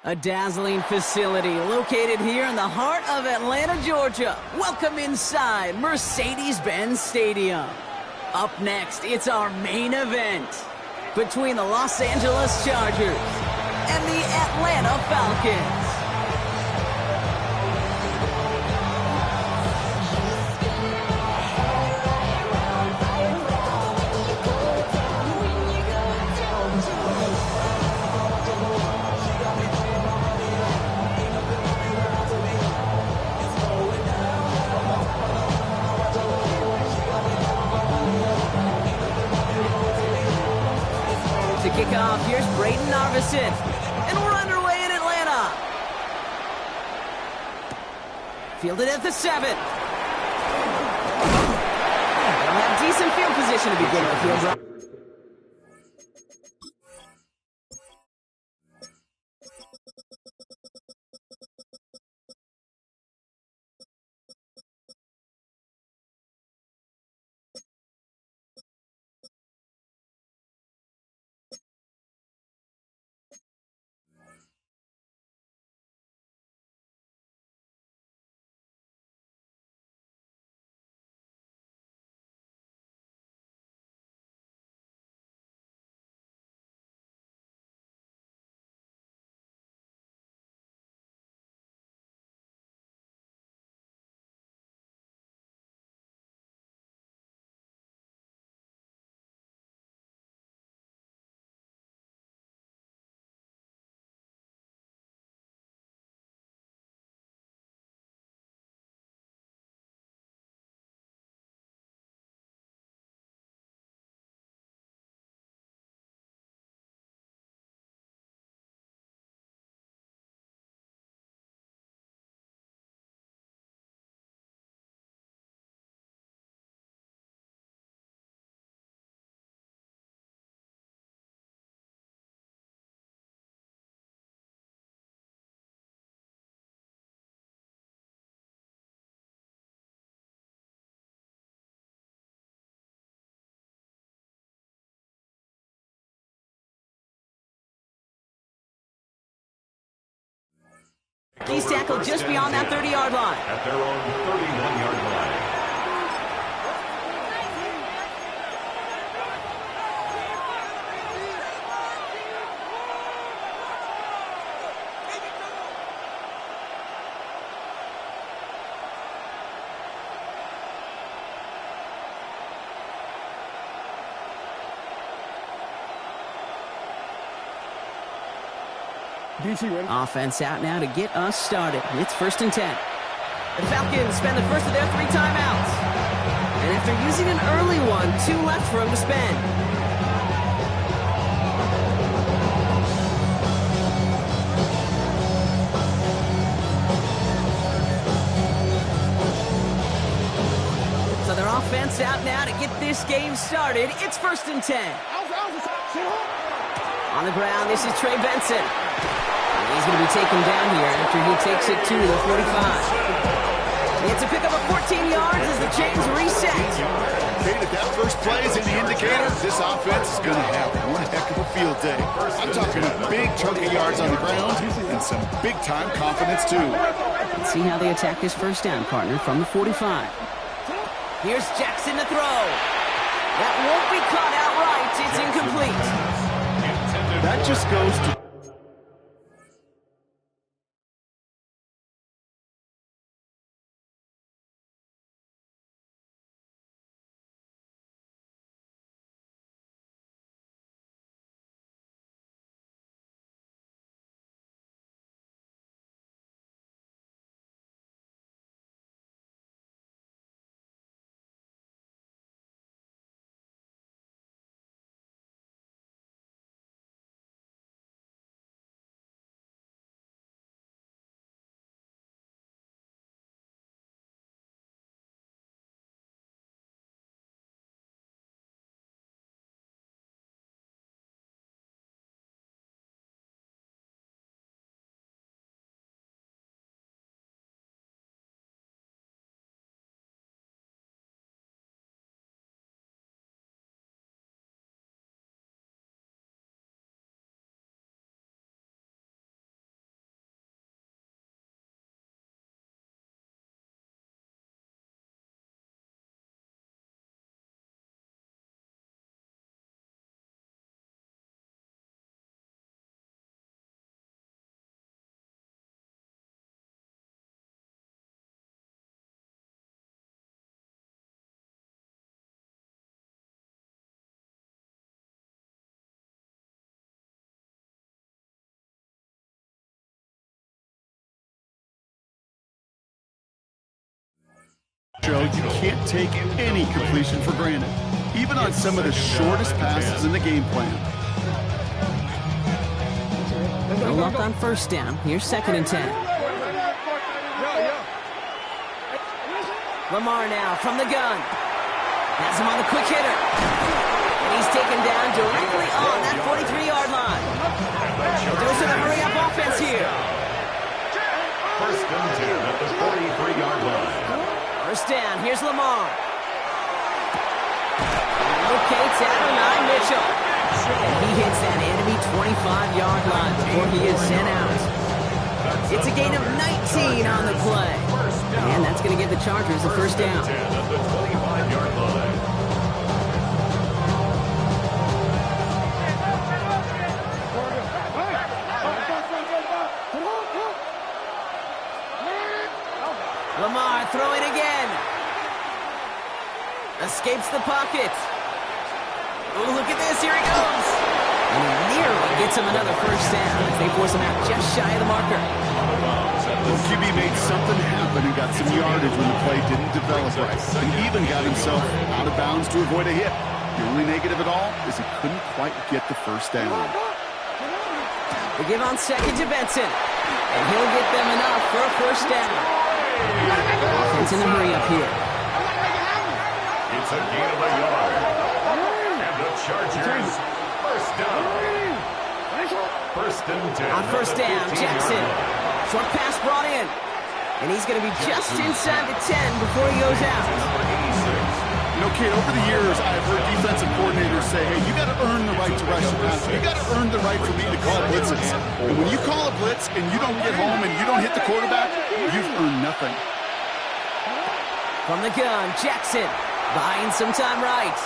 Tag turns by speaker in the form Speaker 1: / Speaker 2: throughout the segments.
Speaker 1: A dazzling facility located here in the heart of Atlanta, Georgia. Welcome inside Mercedes-Benz Stadium. Up next, it's our main event between the Los Angeles Chargers and the Atlanta Falcons. To kick off, here's Braden Narvison, and we're underway in Atlanta. Fielded at the 7. They'll have decent field position to begin with here, bro. He's tackled just beyond that 30-yard line.
Speaker 2: At their own 31-yard line.
Speaker 1: Offense out now to get us started. It's 1st and 10. The Falcons spend the first of their 3 timeouts. And after using an early one, 2 left for him to spend. So their offense out now to get this game started. It's 1st and 10. On the ground, this is Trey Benson. He's going to be taken down here after he takes it to the 45. It's a pickup of 14 yards as the chains reset.
Speaker 3: If that first play is an indicator, this offense is going to have one heck of a field day. I'm talking a big chunk of yards on the ground and some big-time confidence, too.
Speaker 1: Let's see how they attack this first down, partner, from the 45. Here's Jackson to throw. That won't be caught outright. It's incomplete.
Speaker 3: That just goes to Joe, you can't take any completion for granted, even on some of the shortest passes in the game plan.
Speaker 1: No luck on first down. Here's 2nd and 10. Lamar now from the gun. Has him on the quick hitter. And he's taken down directly on that 43-yard line. Goes to the hurry-up offense here.
Speaker 2: 1st and 10 at the 43-yard line.
Speaker 1: First down. Here's Lamar. Locates Adonai Mitchell. And he hits that enemy 25-yard line before he is sent out. It's a gain of 19 on the play. And that's going to give the Chargers a first down.
Speaker 2: 10 at the 25-yard line.
Speaker 1: Lamar throwing again. Escapes the pocket. Oh, look at this. Here he goes. And he nearly gets him another first down as they force him out just shy of the marker.
Speaker 3: The QB made something happen and got some yardage when the play didn't develop right. He even got himself out of bounds to avoid a hit. The only negative at all is he couldn't quite get the first down.
Speaker 1: They give on 2nd to Benson. And he'll get them enough for a first down. Offense in a hurry up here.
Speaker 2: It's a gain of a yard. And the Chargers, first down. 1st and 10.
Speaker 1: On first down, Jackson. Short pass brought in. And he's going to be just inside the 10 before he goes out.
Speaker 3: You know, kid, over the years, I've heard defensive coordinators say, hey, you got to earn the right to rush the pass. You got to earn the right for me to call blitzes. And when you call a blitz and you don't get home and you don't hit the quarterback, you've earned nothing.
Speaker 1: From the gun, Jackson buying some time right.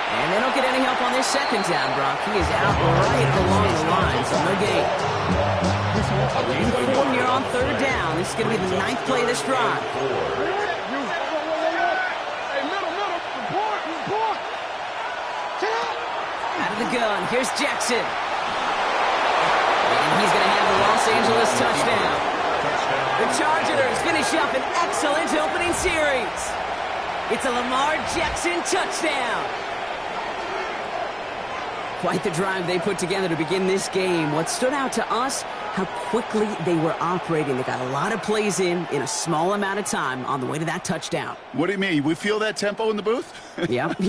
Speaker 1: And they don't get any help on this 2nd down, Brock. He is out right along the line, so no gain. 4 here on 3rd down. This is going to be the 9th play of this drive. Out of the gun, here's Jackson. And he's going to have the Los Angeles touchdown. The Chargers finish up an excellent opening series. It's a Lamar Jackson touchdown. Quite the drive they put together to begin this game. What stood out to us, how quickly they were operating. They got a lot of plays in a small amount of time on the way to that touchdown.
Speaker 3: What do you mean? We feel that tempo in the booth?
Speaker 1: Yep,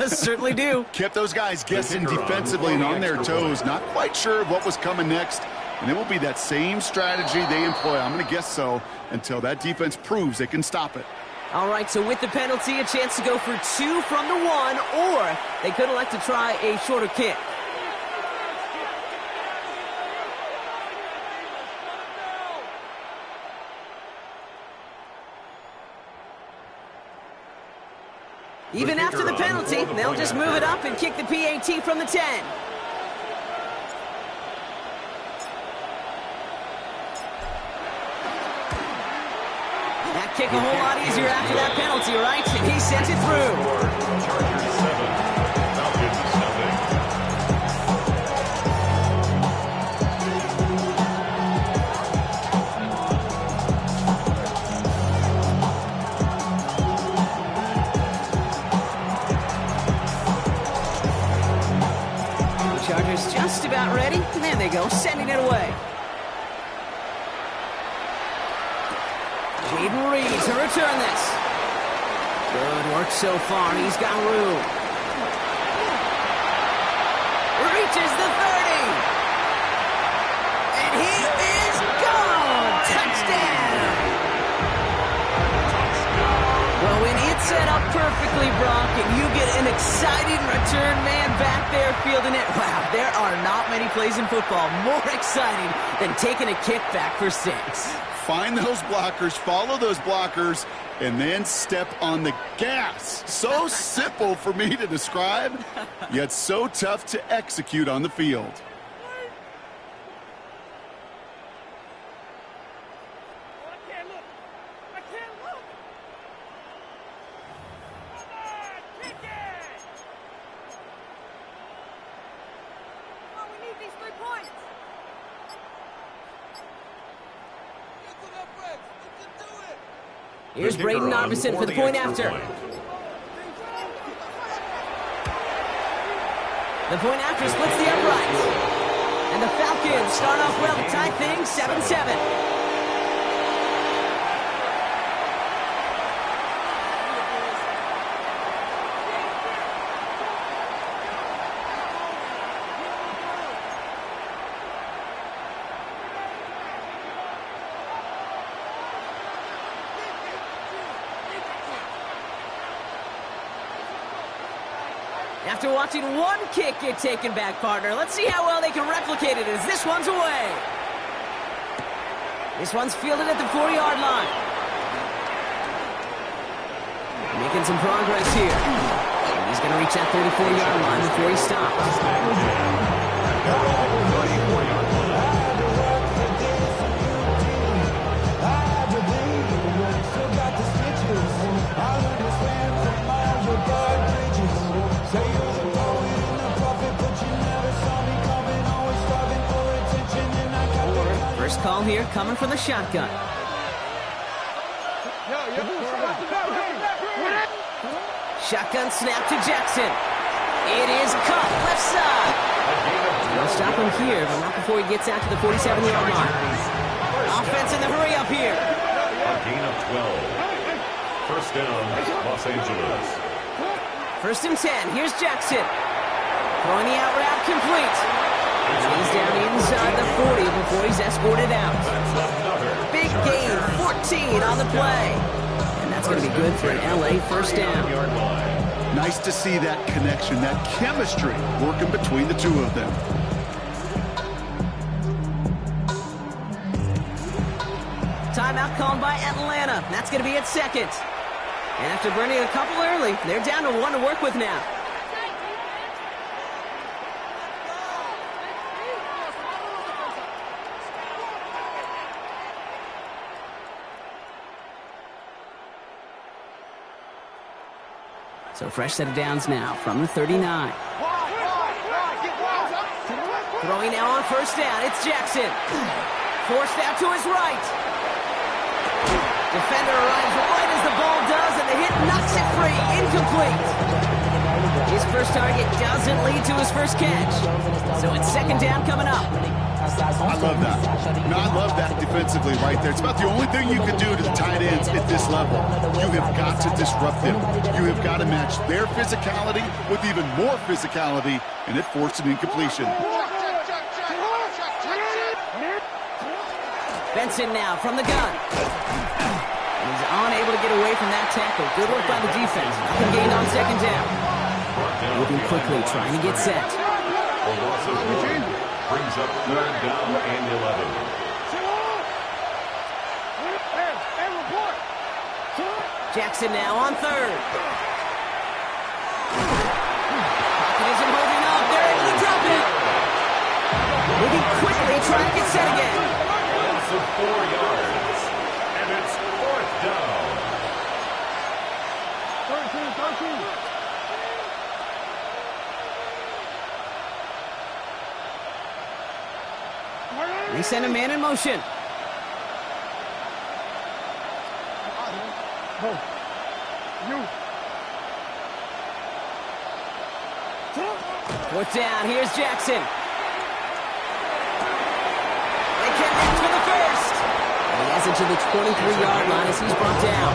Speaker 1: certainly do.
Speaker 3: Kept those guys guessing defensively and on their toes, not quite sure of what was coming next. And it will be that same strategy they employ, I'm going to guess so, until that defense proves they can stop it.
Speaker 1: All right, so with the penalty, a chance to go for 2 from the 1, or they could elect to try a shorter kick. Even after the penalty, they'll just move it up and kick the PAT from the 10. That kick a whole lot easier after that penalty, right? And he sent it through.
Speaker 2: Chargers 7, Falcons
Speaker 1: 7. The Chargers just about ready. And there they go, sending it away. Jaden Reed to return this. Good work so far. He's got room. Reaches the 30. And he is gone. Touchdown. Well, when it's set up perfectly, Brock, and you get an exciting return man back there fielding it, wow, there are not many plays in football more exciting than taking a kick back for 6.
Speaker 3: Find those blockers, follow those blockers, and then step on the gas. So simple for me to describe, yet so tough to execute on the field.
Speaker 1: Here's Braden Arbison for the point after. The point after splits the uprights. And the Falcons start off well to tie things 7-7. After watching one kick get taken back, partner, let's see how well they can replicate it as this one's away. This one's fielded at the 40-yard line. Making some progress here. And he's going to reach that 34-yard line before he stops. First call here coming from the shotgun. Shotgun snap to Jackson. It is caught left side. They'll stop him here, but not before he gets out to the 47-yard line. Offense in the hurry up here.
Speaker 2: A gain of 12. First down, Los Angeles.
Speaker 1: First and 10. Here's Jackson. Throwing the out route complete. He's down inside the 40 before he's escorted out. Big gain, 14 on the play. And that's going to be good for an LA first down.
Speaker 3: Nice to see that connection, that chemistry working between the two of them.
Speaker 1: Timeout called by Atlanta. That's going to be at second. And after burning a couple early, they're down to one to work with now. So fresh set of downs now from the 39. Throwing now on first down. It's Jackson. Forced out to his right. Defender arrives right as the ball does, and the hit knocks it free. Incomplete. His first target doesn't lead to his first catch. So it's second down coming up.
Speaker 3: I love that. No, I love that defensively right there. It's about the only thing you can do to the tight ends at this level. You have got to disrupt them. You have got to match their physicality with even more physicality, and it forced an incompletion.
Speaker 1: Benson now from the gun. He's unable to get away from that tackle. Good work by the defense. Nothing gained on second down. Moving quickly, trying to get set.
Speaker 2: Brings up third down and 11.
Speaker 1: Jackson now on third. Pocket isn't holding up. They're able to drop it. Moving quickly, trying to get set again.
Speaker 2: Loss of 4 yards. And it's fourth down.
Speaker 4: 13.
Speaker 1: They send a man in motion. Fourth down, here's Jackson. They can't reach for the first. And he has it to the 23-yard line as he's brought down.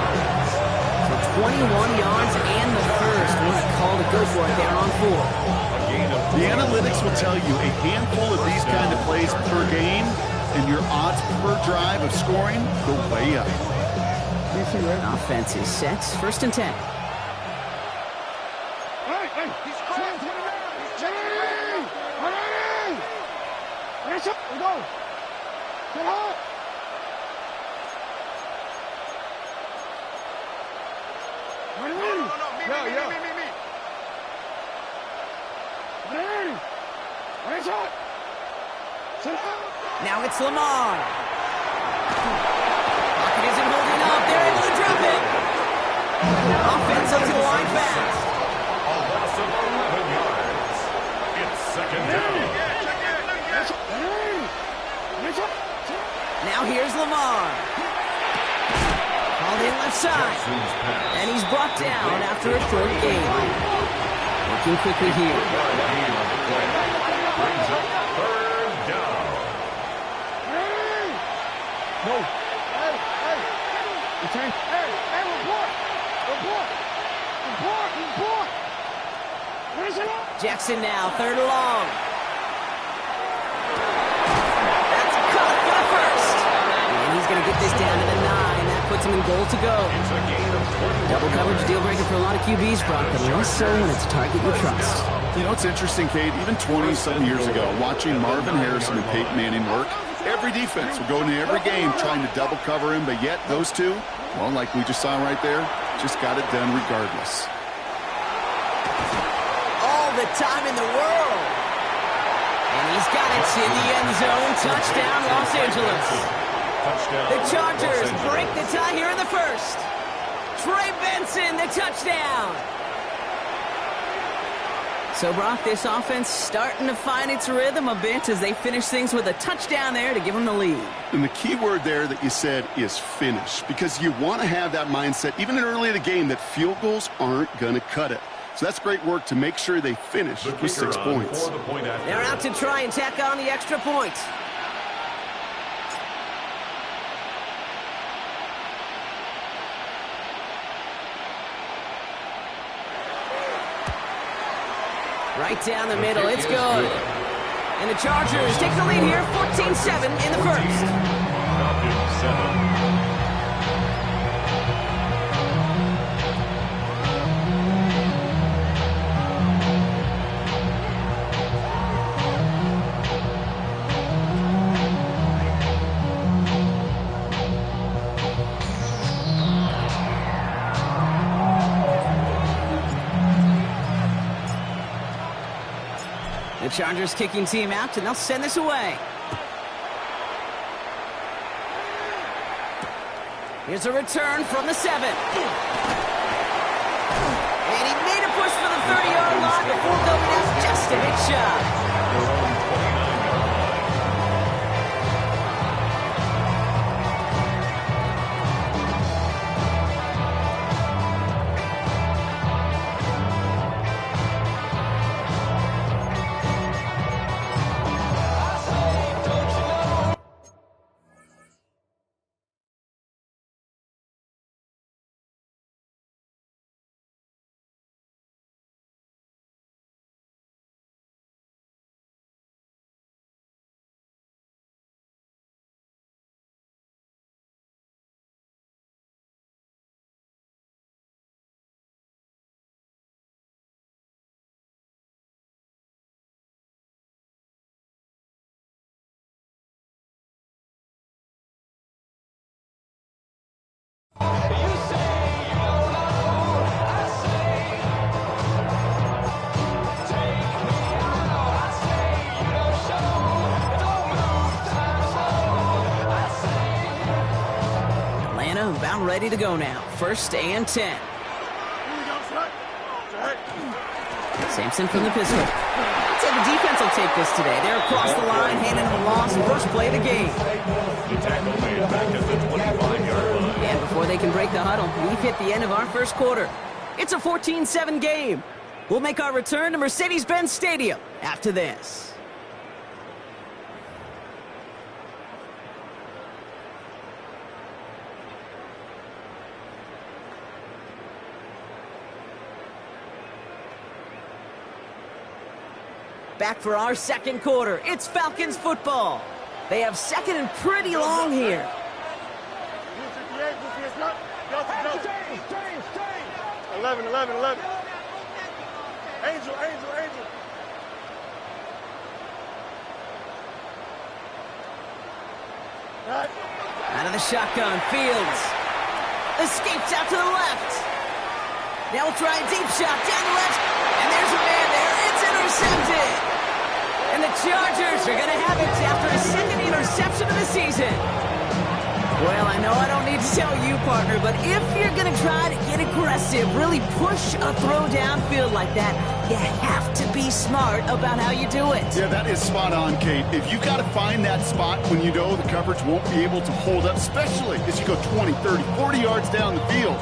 Speaker 1: So 21 yards and the first. What a call to go for it there on 4.
Speaker 3: The analytics will tell you a handful of these kind of plays per game, and your odds per drive of scoring go way up.
Speaker 1: Offense is set. First and 10. Now it's Lamar. Pocket isn't holding up. They're able to drop it. Offense up to the line fast.
Speaker 2: A loss of 11 yards. It's second down.
Speaker 1: Now here's Lamar. Call Ball in left side. And he's brought down after a short gain. Working quickly here.
Speaker 2: Brings up third down.
Speaker 4: No. Hey. Return. Hey, report.
Speaker 1: Jackson now, third and long. That's caught for the first. And he's going to get this down to the 9. That puts him in goal to go.
Speaker 2: It's a gain of 20.
Speaker 1: Double coverage deal breaker for a lot of QBs, Brock, but less so when it's a target you trust.
Speaker 3: You know, it's interesting, Kate, even 20-some years ago, watching Marvin Harrison and Peyton Manning work, every defense would go into every game trying to double cover him, but yet those two, well, like we just saw right there, just got it done regardless.
Speaker 1: All the time in the world. And he's got it in the end zone. Touchdown, Los Angeles.
Speaker 2: Touchdown.
Speaker 1: The Chargers break the tie here in the first. Trey Benson, the touchdown. So, Brock, this offense starting to find its rhythm a bit as they finish things with a touchdown there to give them the lead.
Speaker 3: And the key word there that you said is finish, because you want to have that mindset, even early in the game, that field goals aren't going to cut it. So that's great work to make sure they finish with 6 points.
Speaker 1: They're out to try and tack on the extra point. Right down the middle, it's good. And the Chargers take the lead here, 14-7 in the first.
Speaker 2: Falcons 7.
Speaker 1: The Chargers kicking team out, and they'll send this away. Here's a return from the 7. And he made a push for the 30-yard line before going out just a bit shy. About ready to go now. 1st and 10. Sampson from the pistol. I'd say the defense will take this today. They're across the line, handing the loss. First play of the game.
Speaker 2: The tackle made back at the 25-yard line.
Speaker 1: And before they can break the huddle, we've hit the end of our first quarter. It's a 14-7 game. We'll make our return to Mercedes-Benz Stadium after this. Back for our second quarter. It's Falcons football. They have second and pretty long here.
Speaker 4: 11. Angel. Right.
Speaker 1: Out of the shotgun, Fields. Escapes out to the left. Now we'll try a deep shot down the left. And there's a man there. It's intercepted. And the Chargers are going to have it after a second interception of the season. Well, I know I don't need to tell you, partner, but if you're going to try to get aggressive, really push a throw downfield like that, you have to be smart about how you do it.
Speaker 3: Yeah, that is spot on, Kate. If you've got to find that spot when you know the coverage won't be able to hold up, especially as you go 20, 30, 40 yards down the field.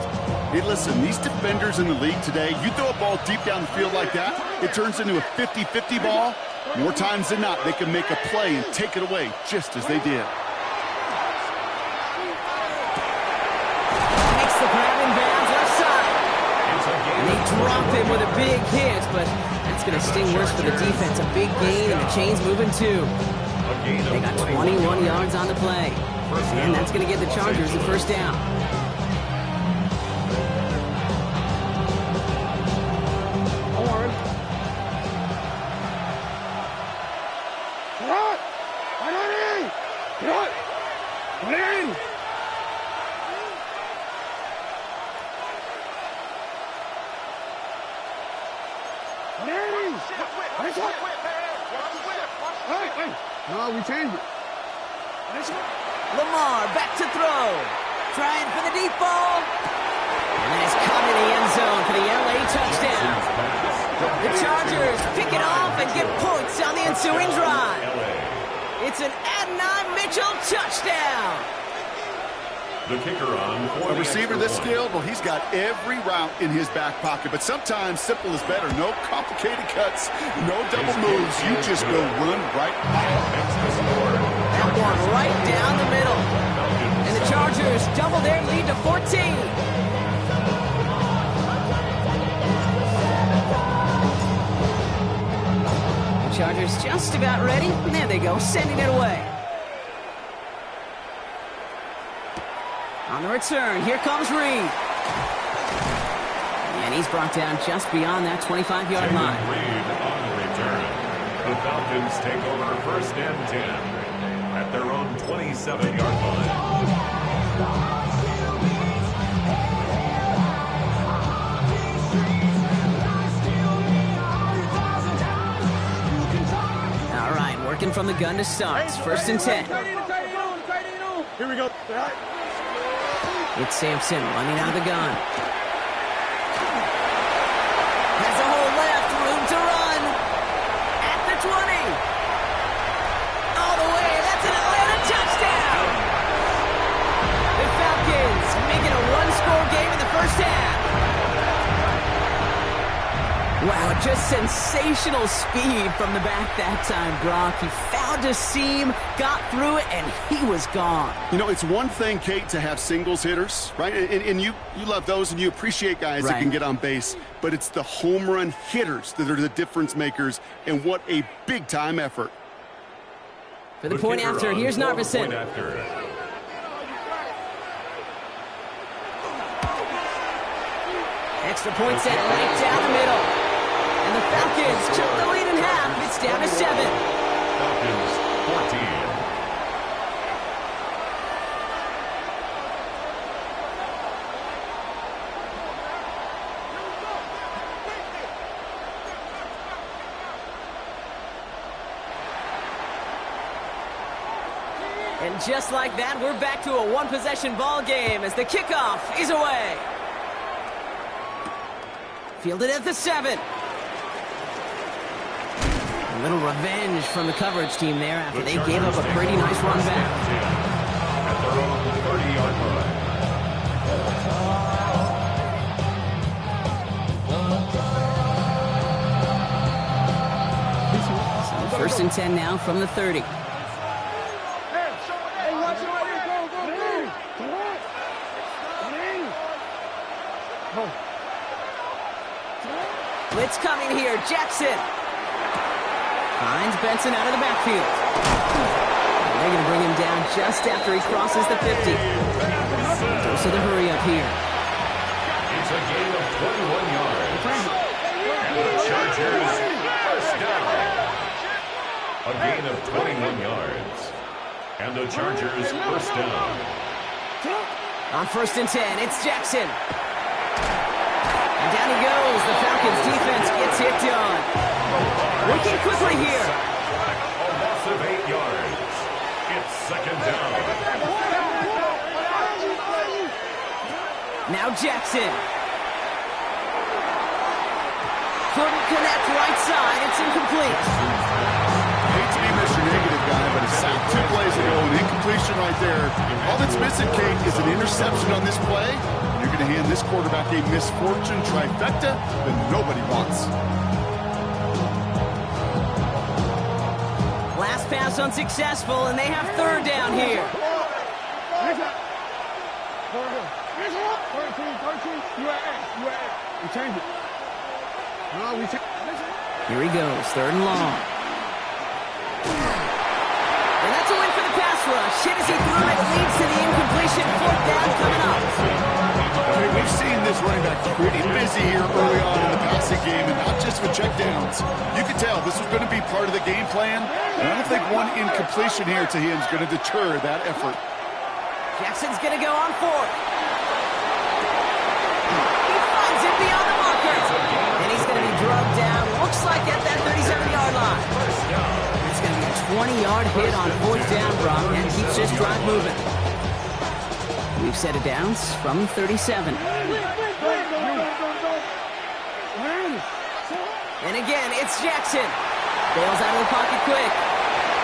Speaker 3: Hey, listen, these defenders in the league today, you throw a ball deep down the field like that, it turns into a 50-50 ball. More times than not, they can make a play and take it away just as they did.
Speaker 1: Makes the grab in bounds left side. And they drop him with a big hit, but that's going to sting worse for the defense. A big gain, and the chain's moving too. They got 21 yards on the play. And that's going to get the Chargers a first down.
Speaker 4: No, we changed it.
Speaker 1: Lamar back to throw. Trying for the deep ball. And then it's caught in the end zone for the LA touchdown. The Chargers pick it off and get points on the ensuing drive. It's an Adonai Mitchell touchdown.
Speaker 2: The kicker on for
Speaker 3: A receiver this skilled, well, he's got every route in his back pocket, but sometimes simple is better. No complicated cuts, no double moves. You just go run right by it.
Speaker 1: That one right down the middle. And the Chargers double their lead to 14. The Chargers just about ready. There they go, sending it away. On the return, here comes Reed. And he's brought down just beyond that 25-yard line.
Speaker 2: Reed on the return. The Falcons take over first and 10 at their own 27-yard line.
Speaker 1: All right, working from the gun to start. First and 10.
Speaker 4: Here we go.
Speaker 1: It's Sampson running out of the gun. Has a hole left, room to run. At the 20. All the way, that's an Atlanta touchdown. The Falcons making a one-score game in the first half. Wow, just sensational speed from the back that time, Brock. He found a seam, got through it, and he was gone.
Speaker 3: You know, it's one thing, Kate, to have singles hitters, right? And you love those, and you appreciate guys that can get on base. But it's the home run hitters that are the difference makers, and what a big-time effort.
Speaker 1: For the point after, here's Narveson. Extra point set right down the middle. And the Falcons cut the lead in half. It's down to 7.
Speaker 2: Falcons 14.
Speaker 1: And just like that, we're back to a one-possession ball game as the kickoff is away. Fielded at the 7. A little revenge from the coverage team there after they gave up a pretty nice run back.
Speaker 2: At their own 30-yard line.
Speaker 1: So first and 10 now from the 30. Blitz coming here, Jackson. Finds Benson out of the backfield. And they're going to bring him down just after he crosses the 50. Dose of the hurry up here.
Speaker 2: It's a gain of 21 yards. And the Chargers first down. A gain of 21 yards. And the Chargers first down.
Speaker 1: On first and 10, it's Jackson. And down he goes. The Falcons defense gets hit on. Working quickly here.
Speaker 2: A loss of 8 yards. It's second down.
Speaker 1: Now Jackson. Couldn't connect right side. It's incomplete.
Speaker 3: I hate to be Mr. Negative guy, but a sack 2 plays ago, an incompletion right there. All that's missing, Kate, is an interception on this play. And you're going to hand this quarterback a misfortune trifecta that nobody wants.
Speaker 1: Last pass unsuccessful, and they have third down here.
Speaker 4: We change it. No, we change it.
Speaker 1: Here he goes, third and long. And that's a win for the pass rush. Hit as he threw it, leads to the incompletion. Fourth down coming up.
Speaker 3: We've seen this running back pretty busy here early on in the passing game, and not just with checkdowns. You can tell this was going to be part of the game plan, and I don't think one incompletion here to him is going to deter that effort.
Speaker 1: Jackson's going to go on fourth. He finds it beyond the marker. And he's going to be drugged down, looks like at that 37-yard line. It's going to be a 20-yard hit on fourth down, Brock, and keeps this drive moving. We've set it downs from the 37. And again, it's Jackson. Bails out of the pocket quick.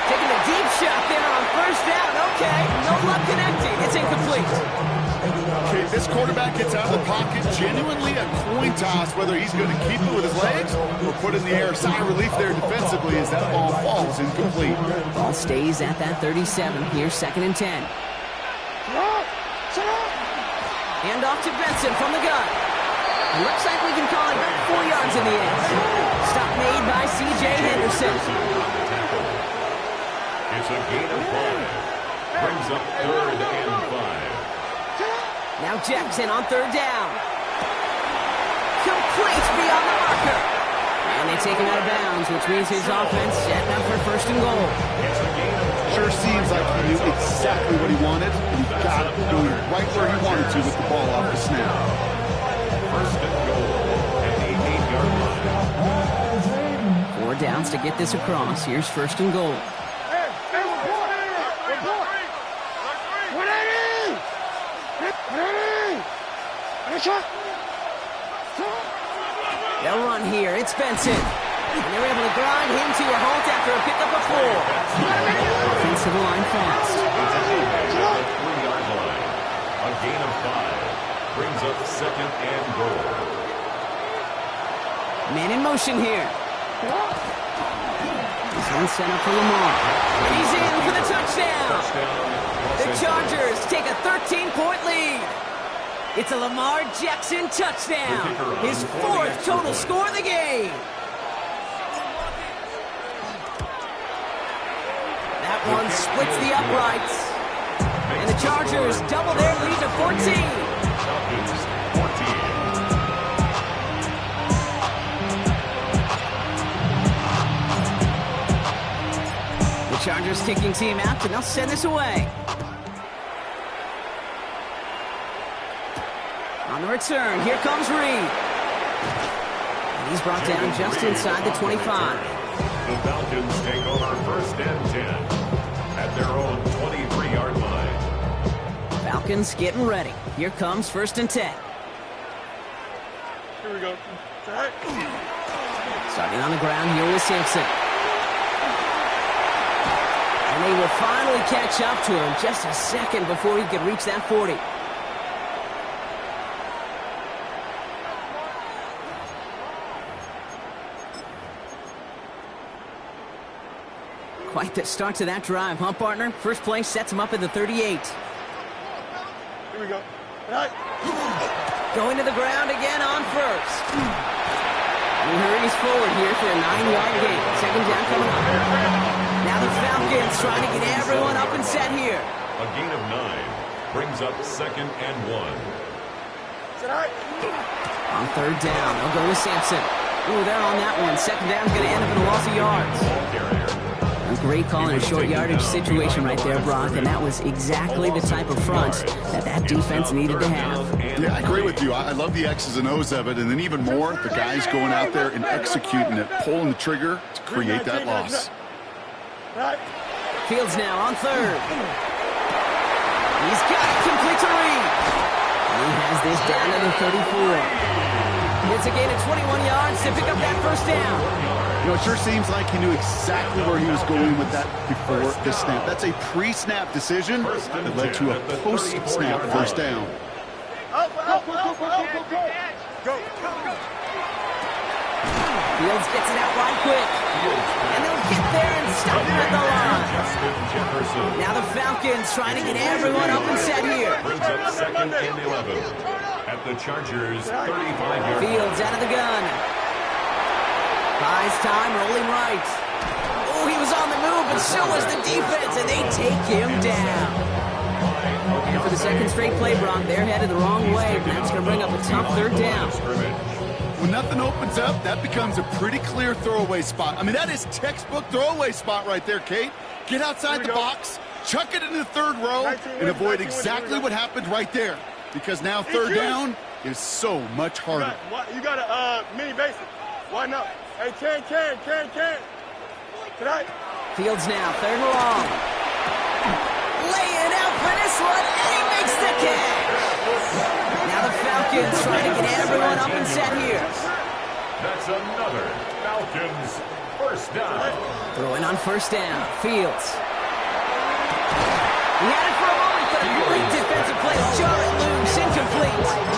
Speaker 1: Taking a deep shot there on first down. Okay, no luck connecting. It's incomplete.
Speaker 3: Okay, this quarterback gets out of the pocket, genuinely a coin toss, whether he's going to keep it with his legs or put it in the air. Sigh of relief there defensively as that ball falls incomplete.
Speaker 1: Ball stays at that 37. Here's 2nd and 10. Hand off to Benson from the gun. It looks like we can call it back 4 yards in the end. Stop made by C.J. Henderson.
Speaker 2: It's a gain of 5. Brings up 3rd and 5.
Speaker 1: Now Jackson on third down. Complete beyond the marker. And they take him out of bounds, which means his offense setting up for 1st and goal.
Speaker 3: Sure seems like he knew exactly what he wanted, and he got it going right where he wanted to with the ball off the snap.
Speaker 2: 1st and goal at the 8-yard line.
Speaker 1: 4 downs to get this across. Here's 1st and goal. They'll run here. It's Benson. And they're able to grind him to a halt after a pickup of 4. Offensive line fast.
Speaker 2: 3-yard line. A gain of 5. Brings up 2nd and goal.
Speaker 1: Man in motion here. This one's sent up for Lamar. And he's in for the touchdown. The Chargers take a 13-point lead. It's a Lamar Jackson touchdown. His 4th total score of the game. That one splits the uprights. And the Chargers double their lead to 14. 14. The Chargers kicking team out, and they'll send this away. On the return, here comes Reed. And he's brought down just inside the 25.
Speaker 2: The Falcons take over 1st and 10 at their own 23-yard line.
Speaker 1: Falcons getting ready. Here comes 1st and 10.
Speaker 4: Here we go.
Speaker 1: Starting on the ground here with Simpson. And they will finally catch up to him just a second before he could reach that 40. Quite the start to that drive, huh, partner? First play sets him up at the 38.
Speaker 4: Here we go.
Speaker 1: Going to the ground again on first. He hurries forward here for a 9-yard gain. 2nd down coming up. Now the Falcons trying to get everyone up and set here.
Speaker 2: A gain of 9 brings up 2nd and 1.
Speaker 1: On third down, they'll go with Sampson. Ooh, they're on that one. 2nd down's going to end up in a loss of yards. A great call in a short yardage situation right there, Brock, and that was exactly the type of front that defense needed to have.
Speaker 3: Yeah, I agree with you. I love the X's and O's of it, and then even more, the guys going out there and executing it, pulling the trigger to create that loss.
Speaker 1: Fields now on third. He's got it complete to Reed. He has this down to the 34. It's a gain of 21 yards to pick up that first down.
Speaker 3: You know, it sure seems like he knew exactly where he was going with that before the snap. That's a pre-snap decision that led to a post-snap first down.
Speaker 4: Go.
Speaker 1: Fields gets it out right quick. And they'll get there and stop him at the line. Now the Falcons trying to get everyone up and set here.
Speaker 2: Brings up 2nd and 11 at the Chargers' 35-yard line.
Speaker 1: Fields out of the gun. Buys time, rolling right. Oh, he was on the move, but so was the defense, and they take him down. And for the second straight play, Brock, they're headed the wrong way, and that's going to bring up a tough third down.
Speaker 3: When nothing opens up, that becomes a pretty clear throwaway spot. I mean, that is textbook throwaway spot right there, Kate. Get outside the box, chuck it into the third row, and avoid exactly what happened right there. Because now third down is so much harder.
Speaker 4: You got a mini basic. Why not? Hey, can. Tonight.
Speaker 1: Fields now, third and long. Laying out for this one, and he makes the catch. Now the Falcons trying to get everyone up and set here.
Speaker 2: That's another Falcons first down.
Speaker 1: Throwing on first down, Fields. He had it for a moment, but a great defensive play. Jarrett Loos incomplete.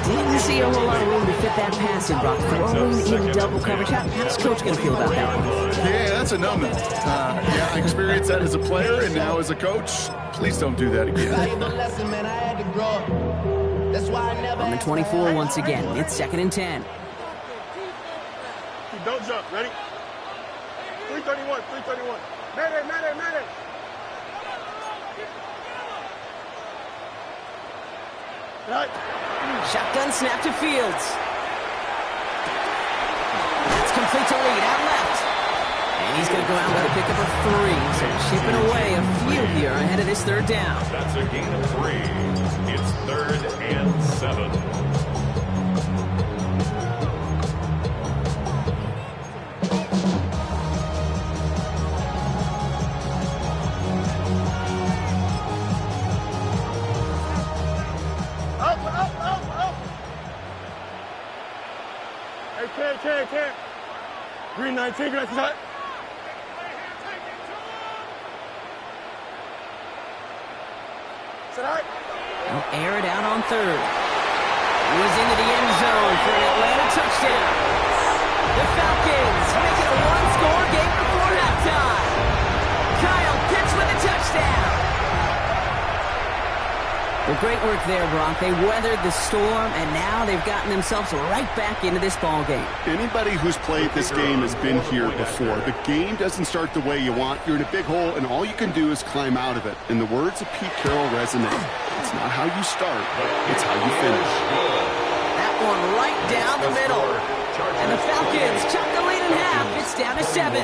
Speaker 1: Didn't see a whole lot of room to fit that pass in, Brock. Throwing in double coverage. How's Coach going to feel about that one?
Speaker 3: Yeah, that's a no-no. I experienced that as a player and now as a coach. Please don't do that again.
Speaker 1: On the 24 once again. It's 2nd and 10.
Speaker 4: Don't jump. Ready? 331. Mayday. Right.
Speaker 1: Shotgun snap to Fields. That's complete to Reed, out left. And he's going to go out with a pickup of 3. So chipping away a few here ahead of this third down.
Speaker 2: That's a gain of 3. It's 3rd and 7.
Speaker 4: Can't. Green 19, green 19.
Speaker 1: They'll air it out on third. He's into the end zone for an Atlanta touchdown. The Falcons make it a one-score game before halftime. Kyle Pitts with a touchdown. Well, great work there, Brock. They weathered the storm, and now they've gotten themselves right back into this ball game.
Speaker 3: Anybody who's played this game has been here before. The game doesn't start the way you want. You're in a big hole, and all you can do is climb out of it. And the words of Pete Carroll resonate. It's not how you start, it's how you finish.
Speaker 1: That one right down the middle. And the Falcons chop the lead in half. It's down to 7.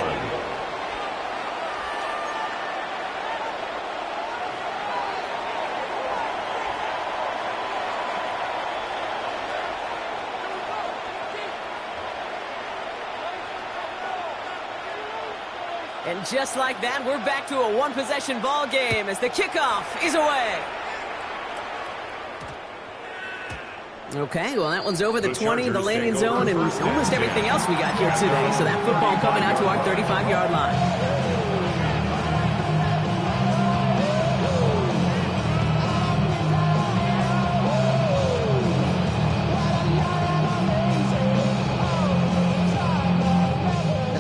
Speaker 1: And just like that, we're back to a one-possession ball game as the kickoff is away. Okay, well, that one's over the 20, the landing zone, and almost everything else we got here today. So that football coming out to our 35-yard line.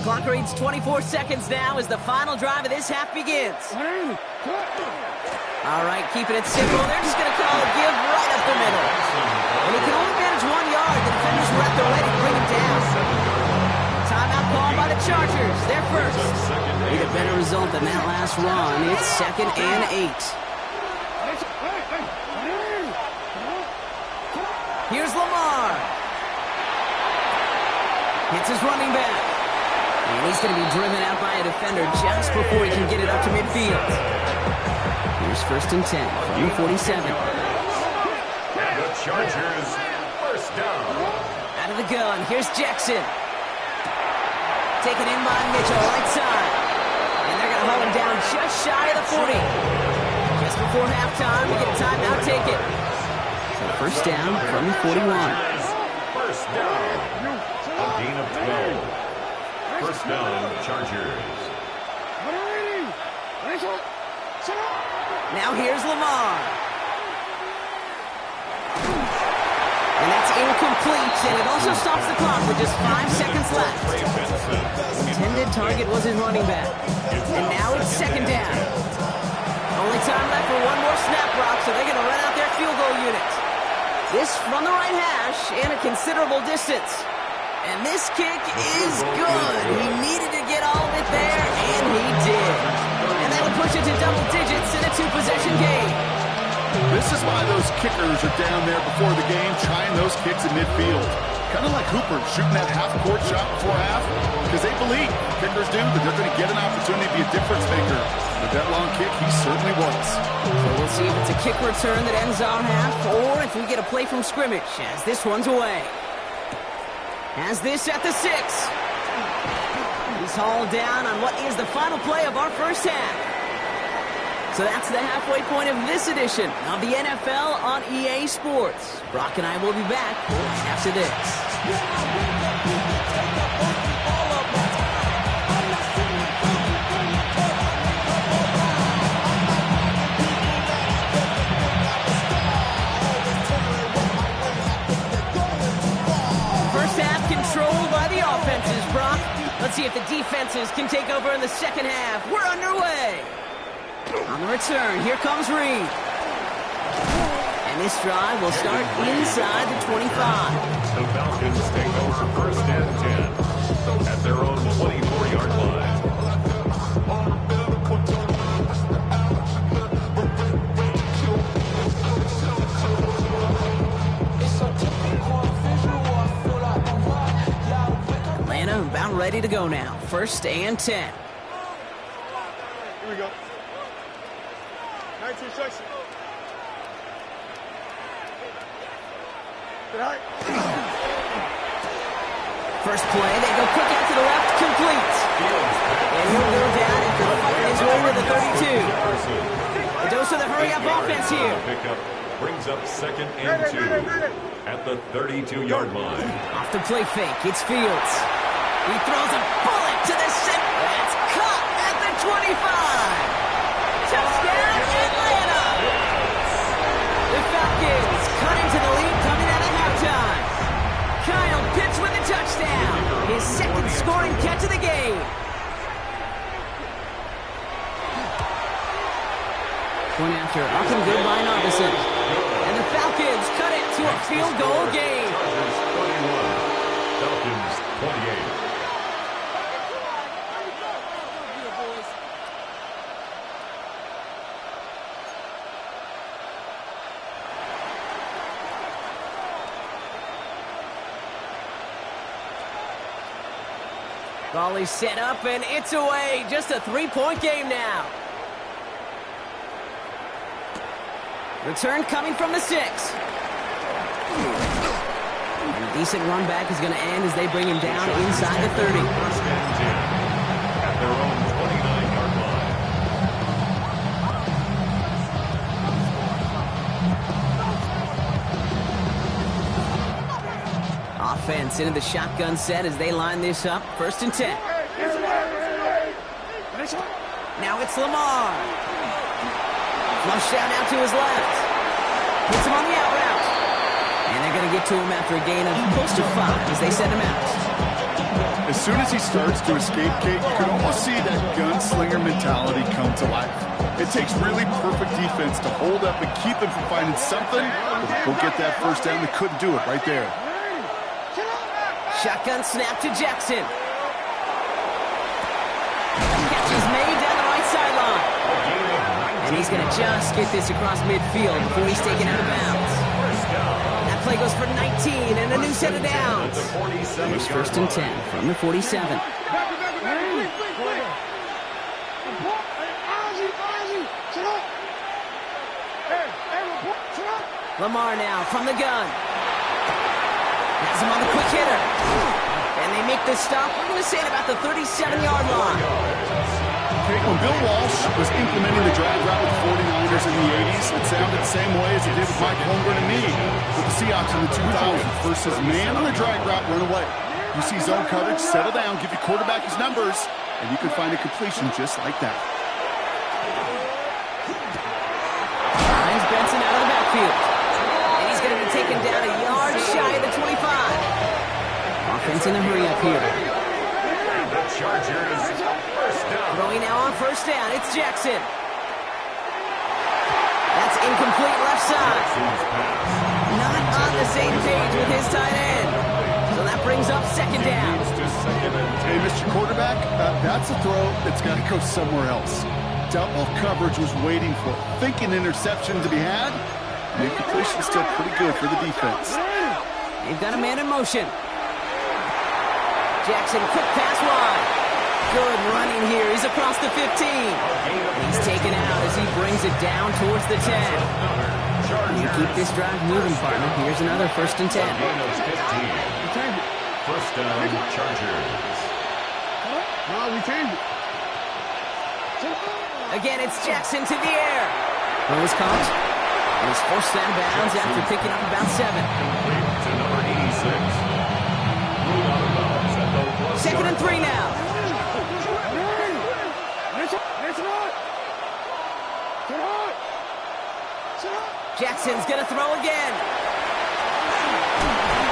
Speaker 1: Clock reads 24 seconds now as the final drive of this half begins. All right, keeping it simple. They're just going to call a give right up the middle. And he can only manage 1 yard. The defenders were at the ready to bring him down. Timeout called by the Chargers. They're first. Need a better result than that last run. It's 2nd and 8. Here's Lamar. Hits his running back. And he's going to be driven out by a defender just before he can get it up to midfield. Here's 1st and 10 from the 47.
Speaker 2: And the Chargers first down.
Speaker 1: Out of the gun, here's Jackson. Taken in by Mitchell, right side. And they're going to hold him down just shy of the 40. Just before halftime, we get a timeout, take it. So first down from the 41.
Speaker 2: First down. A gain of 12. First down, Chargers.
Speaker 1: Now here's Lamar. And that's incomplete, and it also stops the clock with just 5 seconds left. Intended target was his running back. And now it's second down. Only time left for one more snap, Brock, so they're going to run out their field goal unit. This from the right hash and a considerable distance. And this kick is good. He needed to get all of it there, and he did. And that'll push it to double digits in a 2-possession game.
Speaker 3: This is why those kickers are down there before the game trying those kicks in midfield. Kind of like Hooper shooting that half-court shot before half, because they believe, kickers do, that they're going to get an opportunity to be a difference maker. With that long kick, he certainly was.
Speaker 1: So we'll see if it's a kick return that ends our half, or if we get a play from scrimmage as this one's away. Has this at the 6. He's hauled down on what is the final play of our first half. So that's the halfway point of this edition of the NFL on EA Sports. Brock and I will be back after this. First half controlled by the offenses, Brock. Let's see if the defenses can take over in the second half. We're underway. On the return, here comes Reed. And this drive will start inside the 25.
Speaker 2: The Falcons take over first and 10 at their own 24-yard line.
Speaker 1: Atlanta about ready to go now. First and 10.
Speaker 4: Here we go. 19 section.
Speaker 1: First play, they go quick out to the left, complete. And he'll go down after fighting his way to the 32. A dose of the hurry-up offense here.
Speaker 2: Pickup brings up second and 2 at the 32-yard line.
Speaker 1: Off the play fake, it's Fields. He throws a bullet to the center. That's caught at the 25. Touchdown, Atlanta! The Falcons cut into the lead coming out of halftime. Kyle Pitts with a touchdown. His second scoring catch of the game. Point after up and good by Narbison. And the Falcons cut it to a field goal game.
Speaker 2: Chargers 21, Falcons 28.
Speaker 1: Volley set up, and it's away. Just a 3-point game now. Return coming from the 6. And a decent run back is going to end as they bring him down inside the 30.
Speaker 2: First and 10 at their own 29-yard line.
Speaker 1: Offense into the shotgun set as they line this up. First and 10. Now it's Lamar. Flushed out now to his left. Puts him on the out route. And they're going to get to him after a gain of close to 5 as they send him out.
Speaker 3: As soon as he starts to escape, Kate, you can almost see that gunslinger mentality come to life. It takes really perfect defense to hold up and keep him from finding something. Go get that first down. They couldn't do it right there.
Speaker 1: Shotgun snap to Jackson. Catch is made down the right sideline. And he's going to just get this across midfield before he's taken out of bounds. That play goes for 19 and a new set of downs. It's first and 10 from the 47. Lamar now from the gun. Has him on the quick hitter. And they make the stop, we're going to say, at about the 37-yard line.
Speaker 3: Okay, when Bill Walsh was implementing the drag route with the 49ers in the 80s, it sounded the same way as it did with Mike Holmgren and me with the Seahawks in the 2000s. Versus man on the drag route, run away. You see zone coverage, settle down, give your quarterback his numbers, and you can find a completion just like that.
Speaker 1: Finds Benson out of the backfield. And he's going to be taken down a yard shy of the 25. Offense in a hurry up here.
Speaker 2: The Chargers, first down.
Speaker 1: Throwing now on first down. It's Jackson. That's incomplete left side. Not on the same page with his tight end. So that brings up second down.
Speaker 3: Hey, Mr. Quarterback, that's a throw that's got to go somewhere else. Double coverage was waiting for it. Thinking interception to be had. And the completion's still pretty good for the defense.
Speaker 1: They've got a man in motion. Jackson, quick pass wide. Good running here. He's across the 15. He's taken out as he brings it down towards the 10. You keep this drive moving, partner. Here's another 1st and 10.
Speaker 2: First down, Chargers.
Speaker 1: Again, it's Jackson to the air. Throw is caught. And he's forced out of bounds after picking up about 7.
Speaker 2: To number 86. Ruled out of bounds at the +.
Speaker 1: 2nd and 3 now. Jackson's going to throw again.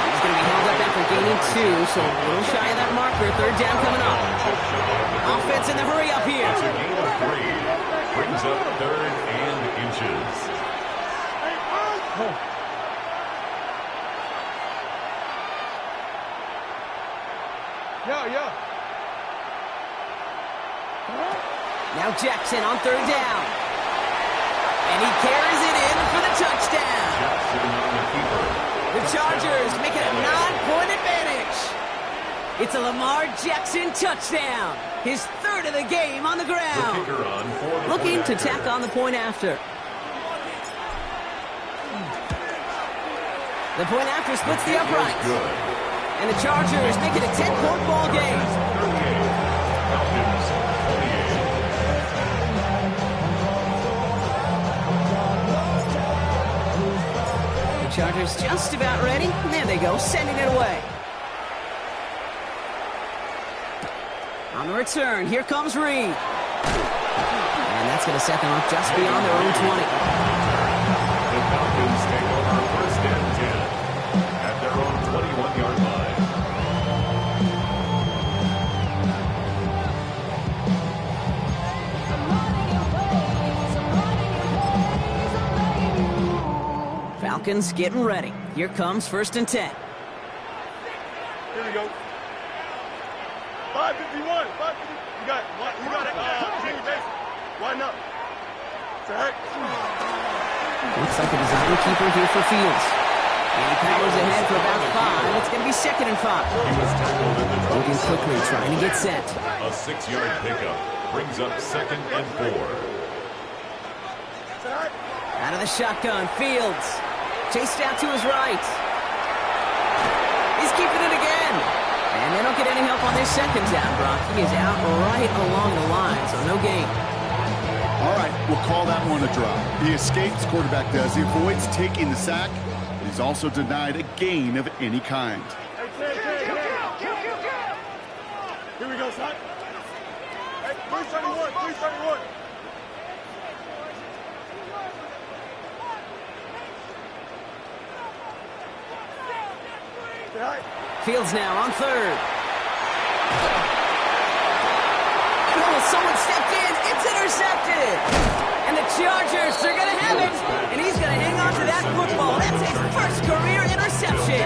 Speaker 1: He's going to be held up after gaining 2, so a little shy of that marker. 3rd down coming up. Offense in the hurry up here.
Speaker 2: It's a gain of 3. Brings up 3rd and inches.
Speaker 1: Now Jackson on 3rd down. And he carries it in for the touchdown.
Speaker 2: Jackson on the keeper.
Speaker 1: The Chargers make it a 9-point advantage. It's a Lamar Jackson touchdown. His 3rd of the game on the ground.
Speaker 2: The kicker on for the
Speaker 1: Looking to
Speaker 2: point after.
Speaker 1: tack on the point after. The point after splits the uprights.
Speaker 2: Good.
Speaker 1: And the Chargers make it a 10-point ball game.
Speaker 2: Falcons, 48.
Speaker 1: The Chargers just about ready. And there they go, sending it away. On the return, here comes Reed. And that's going to set them up just beyond their own 20.
Speaker 2: The Falcons take over 1st and 10 at their own 21-yard line.
Speaker 1: Falcons getting ready. Here comes 1st and 10.
Speaker 4: Here we go. 551. 550. You got it. Jimmy Mason. Line up. Sack.
Speaker 1: Looks like a design keeper here for Fields. And he powers ahead for about 5. It's going to be 2nd and 5.
Speaker 2: He was tackled in the
Speaker 1: Looking quickly, trying to get set.
Speaker 2: A 6-yard pickup brings up 2nd and 4.
Speaker 4: Sack.
Speaker 1: Out of the shotgun, Fields. Chased out to his right. He's keeping it again. And they don't get any help on their 2nd down, Brock. He is out right along the line, so no gain.
Speaker 3: All right, we'll call that one a drop. He escapes, quarterback does. He avoids taking the sack. He's also denied a gain of any kind.
Speaker 4: Here we go, son. Hey, 331. 331.
Speaker 1: Fields now on 3rd. Oh, someone stepped in. It's intercepted. And the Chargers are going to have it. And he's going to hang on to that football. That's his 1st career interception.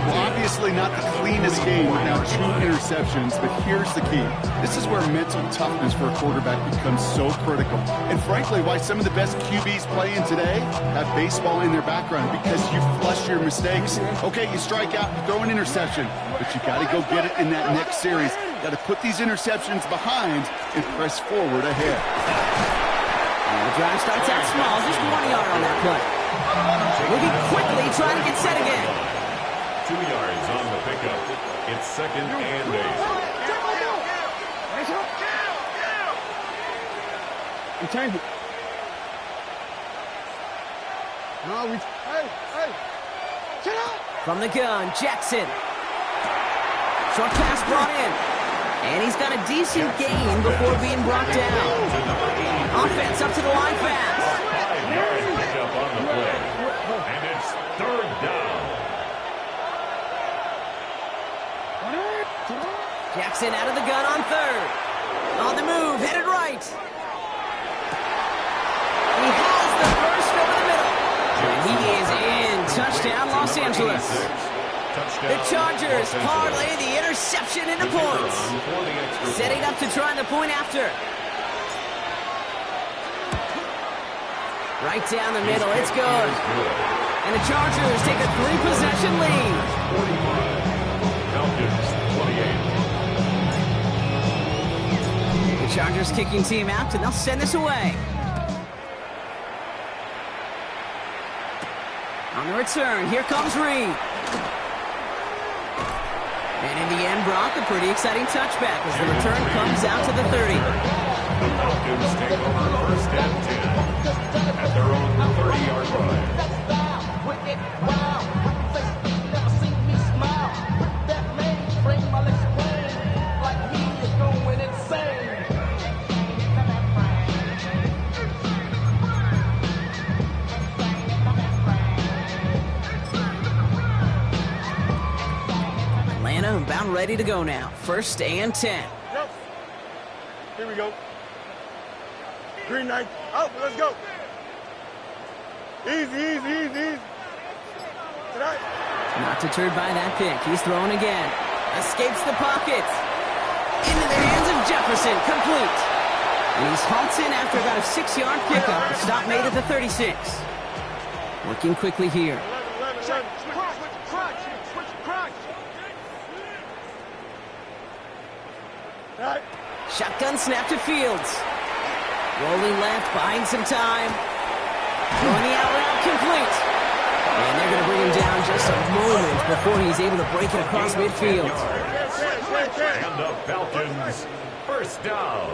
Speaker 3: Well, obviously not the cleanest game with now 2 interceptions, but here's the key. This is where mental toughness for a quarterback becomes so critical. And frankly, why some of the best QBs playing today have baseball in their background, because you flush your mistakes. Okay, you strike out, you throw an interception, but you got to go get it in that next series. Got to put these interceptions behind and press forward ahead.
Speaker 1: And the drive starts out small, just 1 yard on that play. Moving quickly, trying to get set again.
Speaker 2: 2 yards on the pickup. It's 2nd and 8.
Speaker 4: change it. No, we. Hey, get up.
Speaker 1: From the gun, Jackson. Short pass brought in. And he's got a decent gain before being brought down. Offense up to the line pass.
Speaker 2: 5 yards picked up on the play. And it's third down.
Speaker 1: Jackson out of the gun on third. On the move, headed right. He has the first over the middle. And he is in. Touchdown, Los Angeles. The Chargers parlay the interception into points. Setting up to try the point after. Right down the middle, it's good. And the Chargers take a 3-possession lead.
Speaker 2: 45. Falcons 28.
Speaker 1: The Chargers kicking team out, and they'll send this away. On the return, here comes Reed. And in the end, Brock, a pretty exciting touchback as the return comes out to the 30.
Speaker 2: The Falcons take over first and 10 at their own 30-yard line.
Speaker 1: Atlanta about ready to go now. First and 10.
Speaker 4: Yep. Here we go. Green knight. Out. Let's go. Easy. Tonight.
Speaker 1: Not deterred by that pick. He's throwing again. Escapes the pocket. Into the hands of Jefferson. Complete. And he's halted after about a 6-yard pickup. The stop made at the 36. Working quickly here.
Speaker 4: 11. Switch. Right.
Speaker 1: Shotgun snap to Fields. Rolling left, buying some time. Throwing the out route, complete. And they're going to bring him down just a moment before he's able to break it across midfield.
Speaker 2: And the Falcons, first down.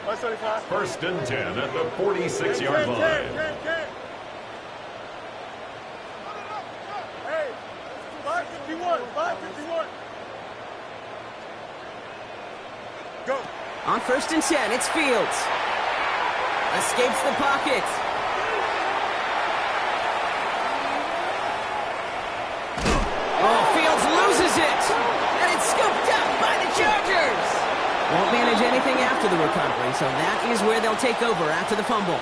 Speaker 4: 175.
Speaker 2: First and 10 at the 46-yard line.
Speaker 4: Hey, 551. Go.
Speaker 1: On first and 10, it's Fields. Escapes the pocket. Oh, Fields loses it. And it's scooped up by the Chargers. Won't manage anything after the recovery, so that is where they'll take over after the fumble.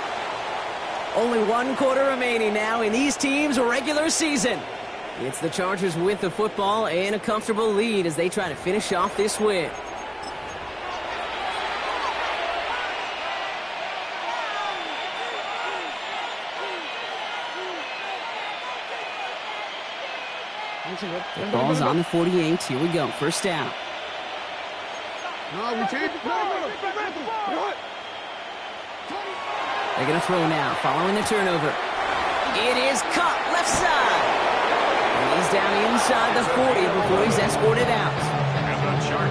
Speaker 1: Only 1 quarter remaining now in these teams' regular season. It's the Chargers with the football and a comfortable lead as they try to finish off this win. The ball's on the 48. Here we go. First down.
Speaker 4: No, we change the play.
Speaker 1: They're going to throw now, following the turnover. It is caught left side. And he's down inside the 40 before he's escorted out.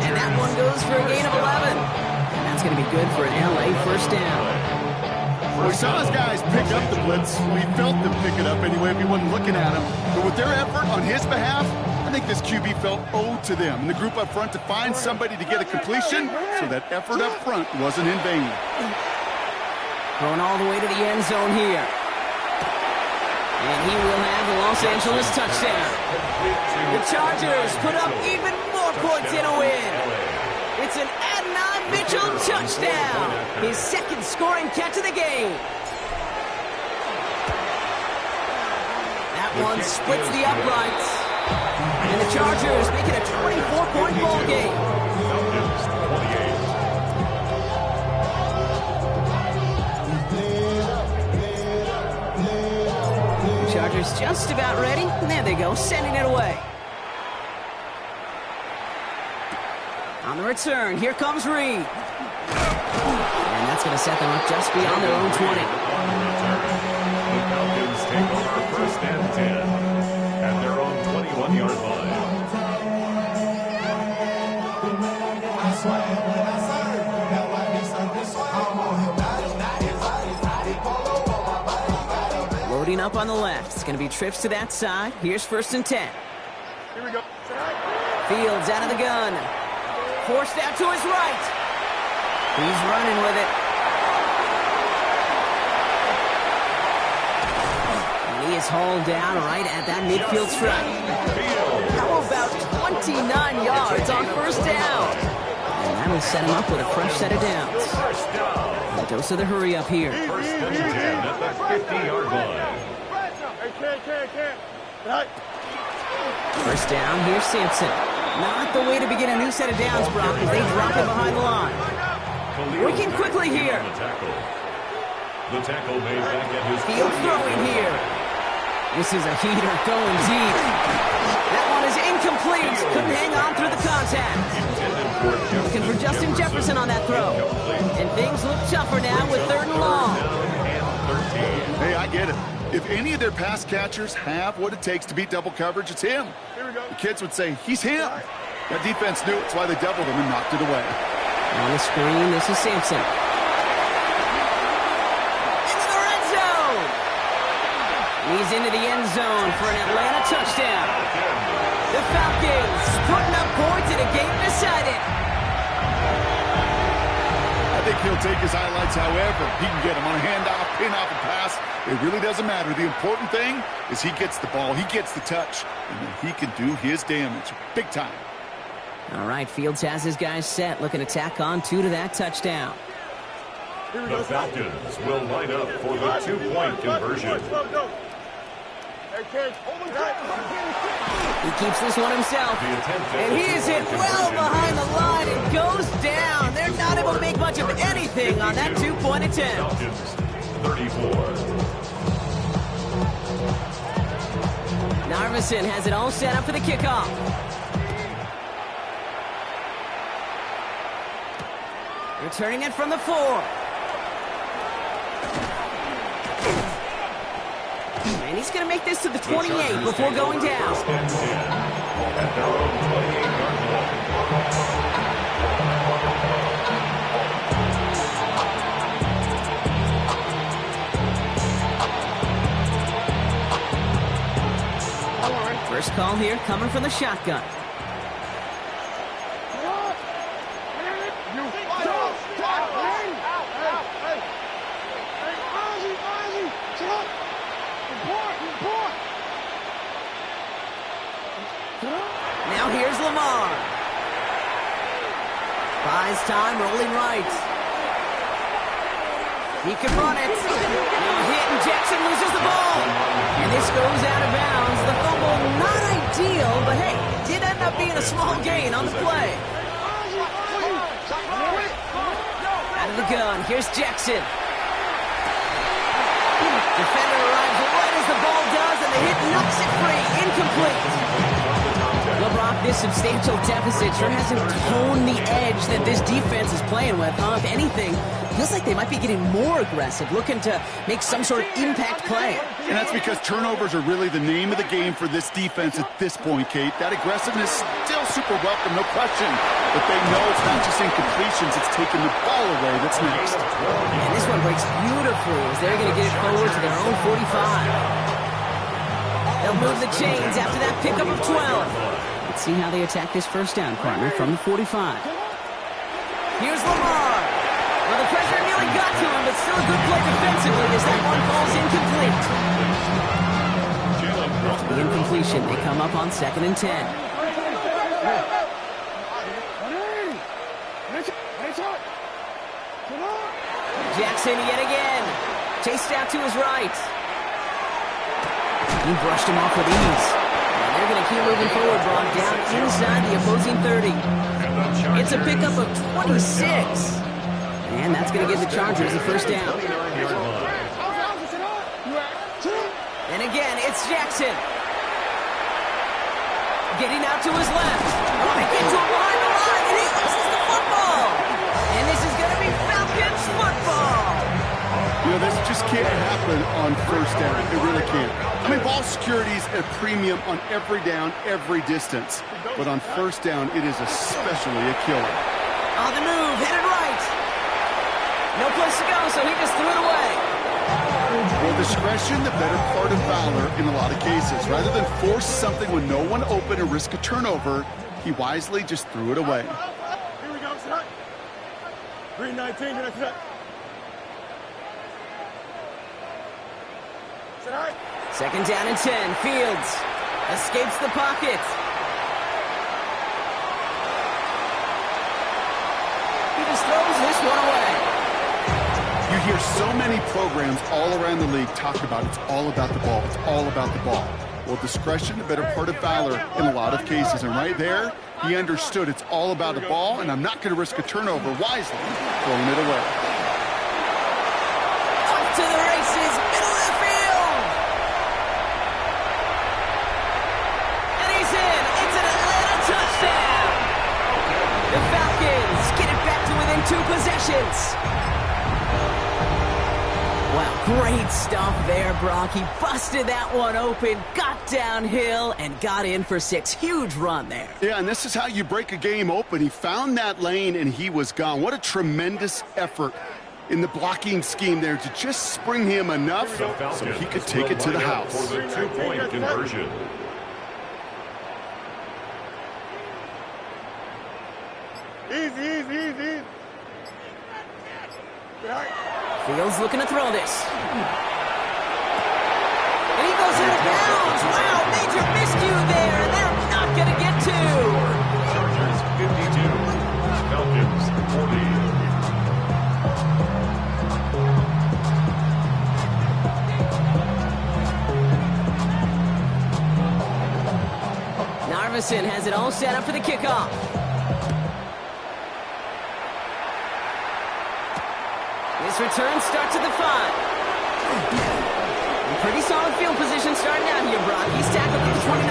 Speaker 1: And that one goes for a gain of 11. And that's going to be good for an LA first down.
Speaker 3: We saw those guys pick up the blitz. We felt them pick it up anyway if we wasn't looking at him. But with their effort on his behalf, I think this QB felt owed to them and the group up front to find somebody to get a completion, so that effort up front wasn't in vain.
Speaker 1: Thrown all the way to the end zone here. And he will have the Los Angeles touchdown. The Chargers put up even more points in a win. It's an Adonai Mitchell touchdown. His second scoring catch of the game. That one splits the uprights. And the Chargers make it a 24-point ball game. The Chargers just about ready. And there they go, sending it away. On the return, here comes Reed. And that's going to set them up just beyond their own 20.
Speaker 2: The Falcons take over first and 10 at their own 21-yard line.
Speaker 1: Loading up on the left. It's going to be trips to that side. Here's 1st and 10.
Speaker 4: Here we go.
Speaker 1: Fields out of the gun. Forced out to his right. He's running with it. And he is hauled down right at that midfield stripe. How about 29 yards on 1st down? And that'll set him up with a fresh set of downs. A dose of the hurry up here.
Speaker 2: 1st and 10 at the 50-yard line.
Speaker 4: Right.
Speaker 1: 1st down, here's Sampson. Not the way to begin a new set of downs, Brock, as they drop it behind the line. Working quickly here.
Speaker 2: The tackle made back at his
Speaker 1: Field throwing here. This is a heater going deep. That one is incomplete. Couldn't hang on through the contact. Looking for Justin Jefferson on that throw. And things look tougher now with 3rd and long.
Speaker 3: Hey, I get it. If any of their pass catchers have what it takes to beat double coverage, it's him.
Speaker 4: Here we go.
Speaker 3: The kids would say, he's him. That defense knew it's why they doubled him and knocked it away.
Speaker 1: On the screen, this is Sampson. Into the red zone. He's into the end zone for an Atlanta touchdown. The Falcons putting up points in a game decided.
Speaker 3: I think he'll take his highlights however he can get them on a handoff, pin off, and pass. It really doesn't matter. The important thing is he gets the ball, he gets the touch, and then he can do his damage big time.
Speaker 1: All right, Fields has his guys set, looking to tack on 2 to that touchdown.
Speaker 2: The Falcons will line up for the 2-point conversion.
Speaker 1: He keeps this one himself, and he is hit well behind the line and goes down. They're not able to make much of anything on that 2-point attempt.
Speaker 2: Falcons, 34.
Speaker 1: Narvison has it all set up for the kickoff. Returning it from the 4. And he's going to make this to the 28 before going down.
Speaker 2: At their own 28-yard line.
Speaker 1: First call here coming from the shotgun. Now here's Lamar. Buys time, rolling right. He can run it. Now hit, and Jackson loses the ball. And this goes out of bounds. The fumble, not ideal, but hey, did end up being a small gain on the play. Out of the gun, here's Jackson. Defender arrives right as the ball does, and the hit knocks it free. Incomplete. Well, Brock, this substantial deficit sure hasn't toned the edge that this defense is playing with, huh? If anything, feels like they might be getting more aggressive, looking to make some sort of impact play.
Speaker 3: And that's because turnovers are really the name of the game for this defense at this point, Kate. That aggressiveness still super welcome, no question. But they know it's not just incompletions, it's taking the ball away that's next.
Speaker 1: And this one breaks beautifully as they're going to get it forward to their own 45. They'll move the chains after that pickup of 12. Let's see how they attack this 1st down, partner, from the 45. Here's Lamar. Well, the pressure nearly got to him, but still a good play defensively as that one falls incomplete. After the incompletion, they come up on 2nd and 10. Jackson yet again. Chased out to his right. He brushed him off with ease. And they're going to keep moving forward, Braun, down inside the opposing 30. It's a pickup of 26. And that's going to give the Chargers the 1st down. And again, it's Jackson. Getting out to his left. Oh, he gets him behind the line, and he loses the football. And this is going to be Falcons football.
Speaker 3: You know, this just can't happen on 1st down. It really can't. I mean, ball security's a premium on every down, every distance. But on 1st down, it is especially a killer.
Speaker 1: On the move, headed right. No place to go, so he just threw it away.
Speaker 3: Well, discretion, the better part of valor in a lot of cases. Rather than force something when no one open and risk a turnover, he wisely just threw it away.
Speaker 4: Here we go, set. 3:19, next set. Set high.
Speaker 1: Second down and 10. Fields escapes the pocket. He just throws this one away.
Speaker 3: You hear so many programs all around the league talk about it's all about the ball. It's all about the ball. Well, discretion, the better part of valor in a lot of cases. And right there, he understood it's all about the ball, and I'm not going to risk a turnover, wisely throwing it away.
Speaker 1: Off to the races, middle of the field. And he's in. It's an Atlanta touchdown. The Falcons get it back to within 2 possessions. Wow, great stuff there, Brock. He busted that one open, got downhill, and got in for 6. Huge run there.
Speaker 3: Yeah, and this is how you break a game open. He found that lane, and he was gone. What a tremendous effort in the blocking scheme there to just spring him enough so he could take it to the house.
Speaker 2: For the 2-point conversion.
Speaker 4: Easy.
Speaker 1: Fields looking to throw this. And he goes out of bounds. Wow, major miscue there, and they're not going to get 2.
Speaker 2: Chargers 52. Falcons 40.
Speaker 1: Narveson has it all set up for the kickoff. This return starts at the 5. Pretty solid field position starting out here, Brock. He's tackled at the 29.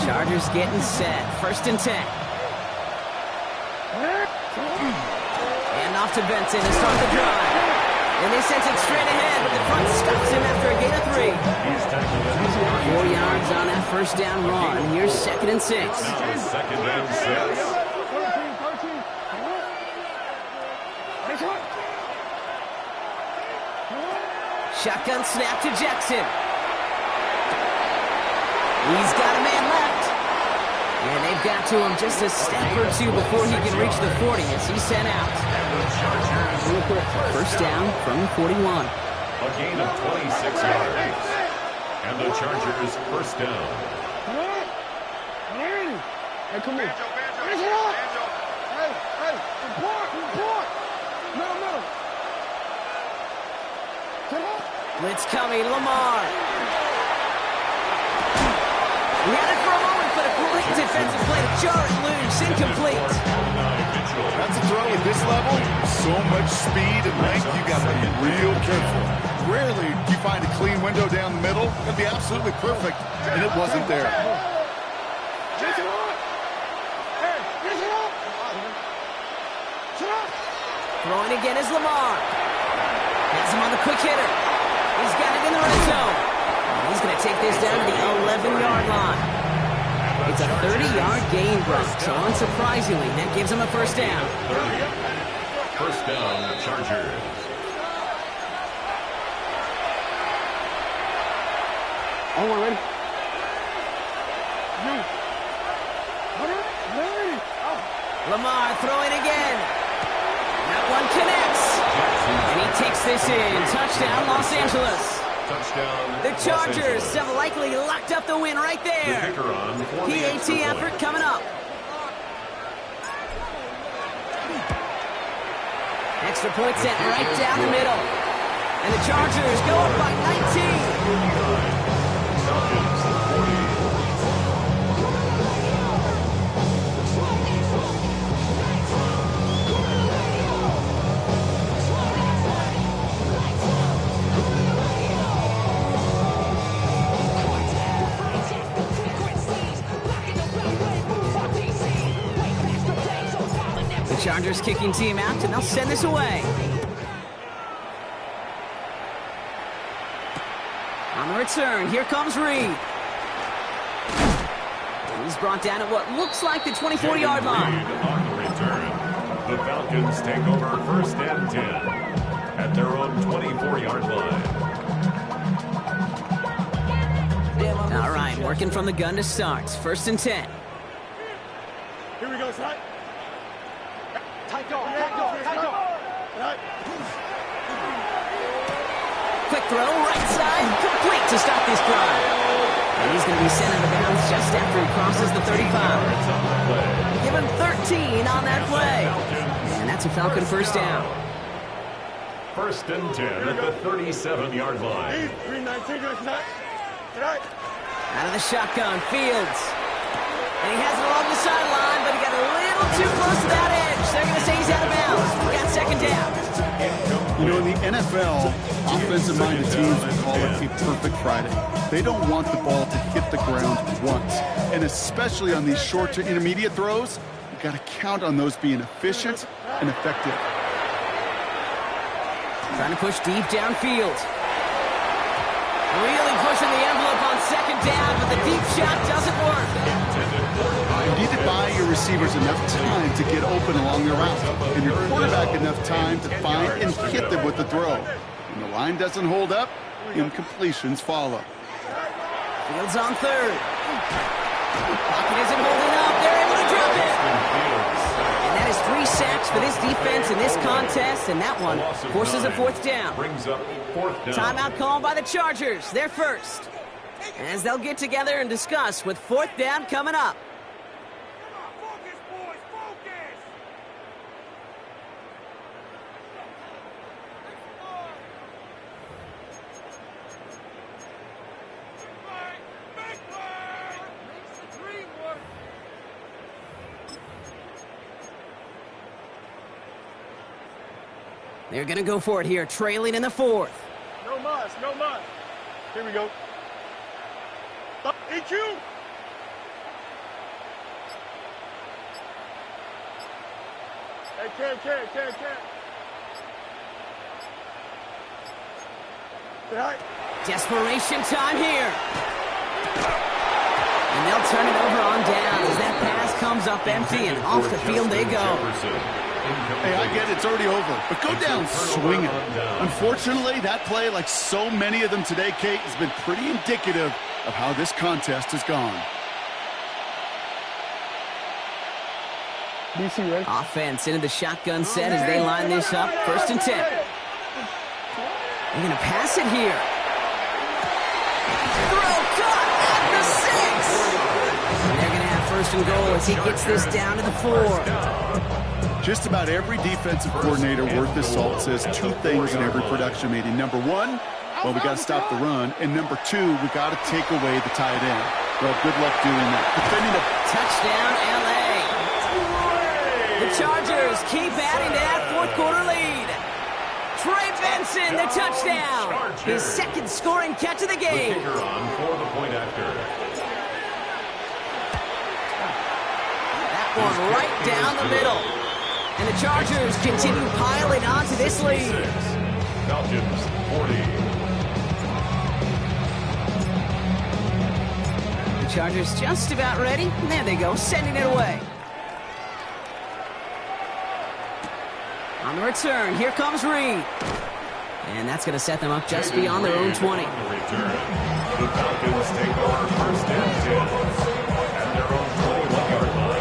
Speaker 1: Chargers getting set. 1st and 10. And off to Benson to start the drive. And they sent it straight ahead, but the front stops him after a gain of 3. 4 yards on that 1st down run. Here's 2nd and 6.
Speaker 2: Now 2nd and 6.
Speaker 1: Shotgun snap to Jackson. He's got a man left. And they've got to him just a step or 2 before he can reach the 40 as he's sent out. 1st down from the 41.
Speaker 2: A gain of 26 yards. And the Chargers 1st down.
Speaker 4: Hey, come here. Hey, report. Middle.
Speaker 1: Blitz coming, Lamar. He had it for a moment, but a great defensive play to jar it loose, incomplete.
Speaker 3: That's a throw at this level. So much speed and length, you got to be real careful. Rarely do you find a clean window down the middle. It'd be absolutely perfect, and it wasn't there.
Speaker 1: Throwing again is Lamar. Has him on the quick hitter. He's got it in the red zone. He's going to take this down to the 11-yard line. It's a 30-yard gain, Brock. So unsurprisingly, that gives him a 1st down.
Speaker 2: 1st down, Chargers.
Speaker 4: All one ready?
Speaker 1: Lamar throwing again. That one connects. And he takes this in. Touchdown, Los Angeles.
Speaker 2: Touchdown.
Speaker 1: The Chargers have likely locked up the win right there. PAT effort coming up. Extra point set right down the middle. And the Chargers go up by 19. Chargers kicking team out, and they'll send this away. On the return, here comes Reed. He's brought down at what looks like the 24-yard line.
Speaker 2: On the return, the Falcons take over 1st and 10 at their own 24-yard line.
Speaker 1: All right, working from the gun to start. 1st and 10.
Speaker 4: Here we go, son. Tight dog, tight dog, tight dog. Right.
Speaker 1: Quick throw, right side, complete to stop this drive. And he's going to be sent out of bounds just after he crosses the 35. Give him 13 on that play. And that's a Falcon 1st down.
Speaker 2: 1st and 10 at the 37-yard line.
Speaker 4: 319, right.
Speaker 1: Out of the shotgun, Fields. And he has it along the sideline, but he got a little too close to that edge. They're going to say he's out of bounds. We got 2nd down.
Speaker 3: You know, in the NFL, offensive-minded teams will call it a perfect Friday. They don't want the ball to hit the ground once. And especially on these short to intermediate throws, you got to count on those being efficient and effective.
Speaker 1: Trying to push deep downfield. Really pushing the envelope on 2nd down, but the deep shot doesn't work.
Speaker 3: You need to buy your receivers enough time to get open along the route, and your quarterback enough time to find and hit them with the throw. When the line doesn't hold up, incompletions follow.
Speaker 1: Fields on 3rd. Pocket isn't holding up. They're able to drop it. And that is 3 sacks for this defense in this contest, and that one forces a 4th down.
Speaker 2: Brings up 4th down.
Speaker 1: Timeout called by the Chargers. They're first. As they'll get together and discuss with 4th down coming up.
Speaker 4: Focus, boys, focus.
Speaker 1: They're going to go for it here, trailing in the 4th.
Speaker 4: No mas, no mas. Here we go. EQ. Hey, can. Say hi.
Speaker 1: Desperation time here. And they'll turn it over on down as that pass comes up empty and off the field they go.
Speaker 3: Hey, I get it, it's already over, but go down swinging. Unfortunately, that play, like so many of them today, Kate, has been pretty indicative of how this contest has gone.
Speaker 4: DC, ready?
Speaker 1: Offense into the shotgun set as they line this up. 1st and 10. They're going to pass it here. Throw caught at the 6. And they're going to have 1st and goal as he gets this down to the 4.
Speaker 3: Just about every defensive coordinator worth his salt says 2 things in every production meeting. Number 1, well, we got to stop the run. And number 2, we got to take away the tight end. Well, good luck doing that. Defending a
Speaker 1: touchdown, L.A. The Chargers keep adding to that 4th quarter lead. Trey Benson, the touchdown. His 2nd scoring catch of the game.
Speaker 2: The kicker on for the point after.
Speaker 1: That one right down the middle. And the Chargers continue piling on to this lead.
Speaker 2: Falcons 40.
Speaker 1: The Chargers just about ready. And there they go, sending it away. On the return, here comes Reed. And that's going to set them up just beyond their own 20.
Speaker 2: On the return, the Falcons take over 1st and 10 at their own 21-yard line.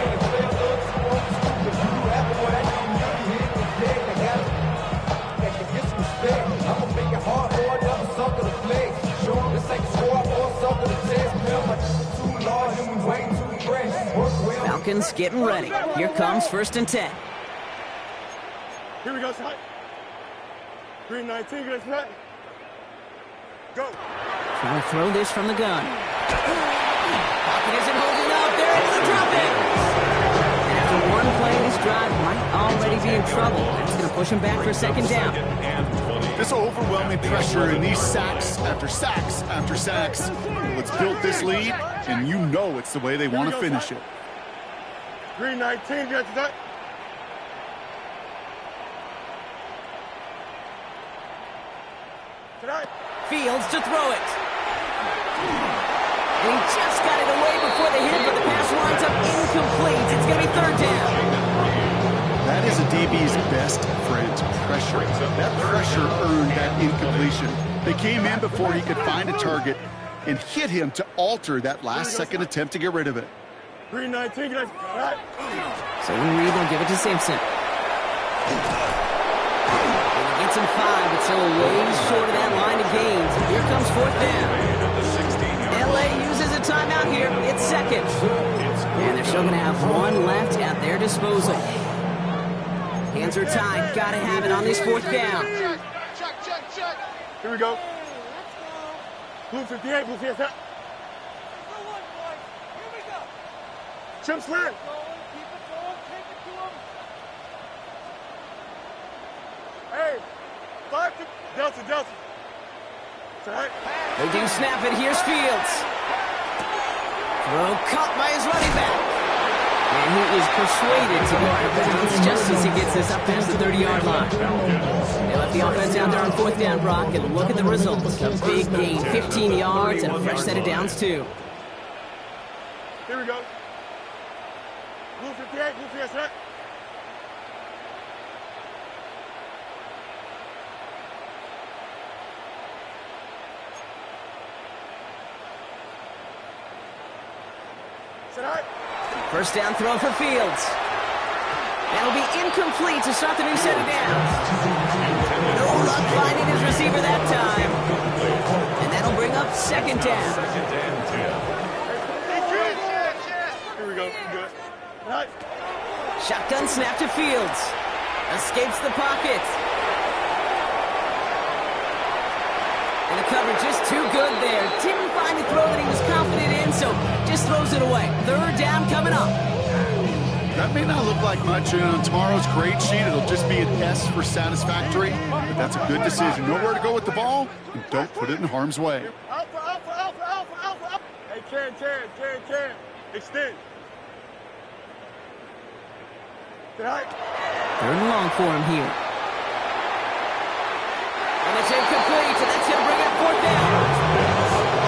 Speaker 1: Falcons getting ready. Here comes 1st and 10.
Speaker 4: Here we go, son. 319, good snap. Go.
Speaker 1: Trying to throw this from the gun. Pocket isn't holding up. They're able to drop it. And after one play, this drive might already be in trouble. That's going to push him back for 2nd down.
Speaker 3: This overwhelming pressure and these sacks after sacks after sacks. Well, it's built this lead, and you know it's the way they want to finish it.
Speaker 4: 319, good snap.
Speaker 1: Fields to throw it. And he just got it away before the hit, but the pass winds up incomplete. It's going to be third down.
Speaker 3: That is a DB's best friend, pressure. That pressure earned that incompletion. They came in before he could find a target and hit him to alter that last-second attempt to get rid of it.
Speaker 4: 319, guys. All right.
Speaker 1: So when Reed will give it to Simpson. And he gets him 5, but still way short of that line of gains. Here comes fourth down. LA uses a timeout here. It's second. And they're still going to have one left at their disposal. Hands are tied. Got to have it on this fourth down.
Speaker 4: Check. Here we go. Blue 58, blue 58. Chip slant. Hey, 5 to Delta. Right.
Speaker 1: They do snap it. Here's Fields. Throw caught by his running back. And he is persuaded to go out of bounds just as he gets this up past the 30-yard line. They left the offense out there on fourth down, Brock, and look at the results. A big gain, 15 yards, and a fresh set of downs, too.
Speaker 4: Here we go. Blue 58, blue 58.
Speaker 1: First down throw for Fields. That'll be incomplete to start the new set of downs. No luck finding his receiver that time. And that'll bring up second down.
Speaker 4: Here we go. Good. Right.
Speaker 1: Shotgun snap to Fields. Escapes the pocket. And the coverage just too good there. Didn't find the throw that he was confident in, so just throws it away. Third down coming up.
Speaker 3: That may not look like much on tomorrow's grade sheet. It'll just be an S for satisfactory, but that's a good decision. Know where to go with the ball, and don't put it in harm's way.
Speaker 4: Alpha. Hey, Can. Extend. Right.
Speaker 1: Third and long for him here. And it's incomplete, and that's going to bring up fourth down.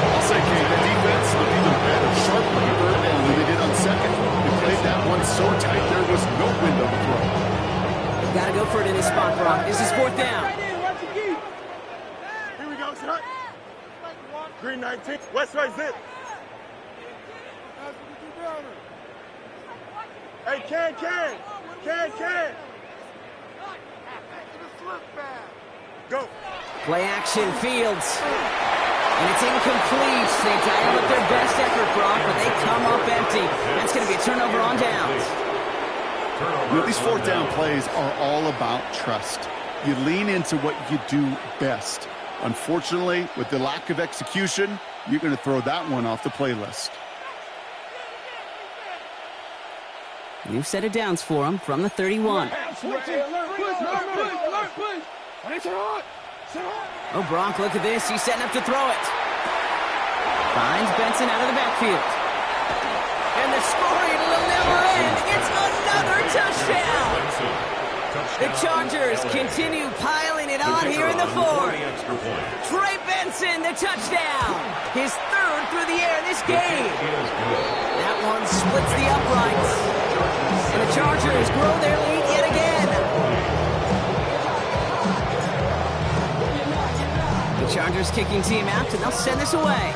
Speaker 3: I'll say, Kane, the defense looked even better, sharper on third down than they did on second. They played that one so tight there was no window to throw.
Speaker 1: They've got to go for it in this spot, Brock. This is fourth down.
Speaker 4: Here we go, son. Green 19. West right zip. Hey, Can. Go.
Speaker 1: Play action, Fields. And it's incomplete. They dial up their best effort, Brock, but they come up empty. That's going to be a turnover on downs.
Speaker 3: You know, these fourth down plays are all about trust. You lean into what you do best. Unfortunately, with the lack of execution, you're going to throw that one off the playlist.
Speaker 1: New set of downs for him from the 31. Oh, Brock, look at this. He's setting up to throw it. Finds Benson out of the backfield. And the scoring will never end. It's another touchdown. The Chargers continue piling it on here in the fourth. Trey Benson, the touchdown. His third through the air this game. That one splits the uprights. And the Chargers grow their lead yet again. The Chargers kicking team out, and they'll send this away.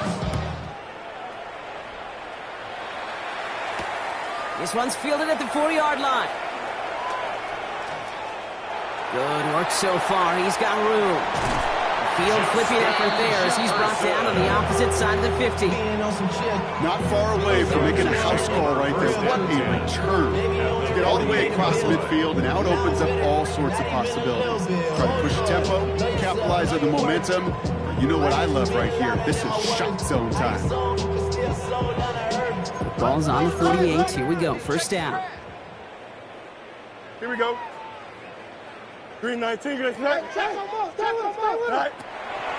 Speaker 1: This one's fielded at the 40-yard line. Good work so far. He's got room. Field flipping effort there as he's brought down on the opposite side of the 50.
Speaker 3: Not far away from making a house call right there. What a return. To get all the way across midfield, and now it opens up all sorts of possibilities. Try to push the tempo, capitalize on the momentum. You know what I love right here? This is shot zone time.
Speaker 1: Ball's on the 48. Here we go. First down.
Speaker 4: Here we go. Green 19. Right.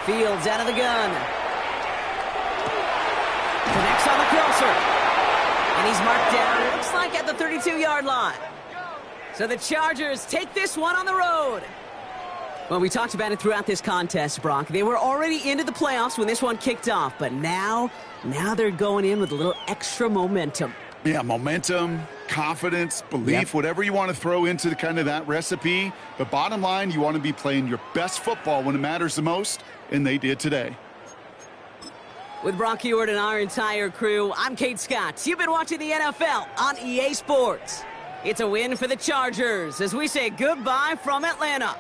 Speaker 1: Fields out of the gun. Connects on the crosser. And he's marked down, looks like at the 32-yard line. So the Chargers take this one on the road. Well, we talked about it throughout this contest, Brock. They were already into the playoffs when this one kicked off, but now they're going in with a little extra momentum.
Speaker 3: Yeah, momentum, confidence, belief, whatever you want to throw into the kind of that recipe. But bottom line, you want to be playing your best football when it matters the most, and they did today.
Speaker 1: With Brock Huard and our entire crew, I'm Kate Scott. You've been watching the NFL on EA Sports. It's a win for the Chargers as we say goodbye from Atlanta.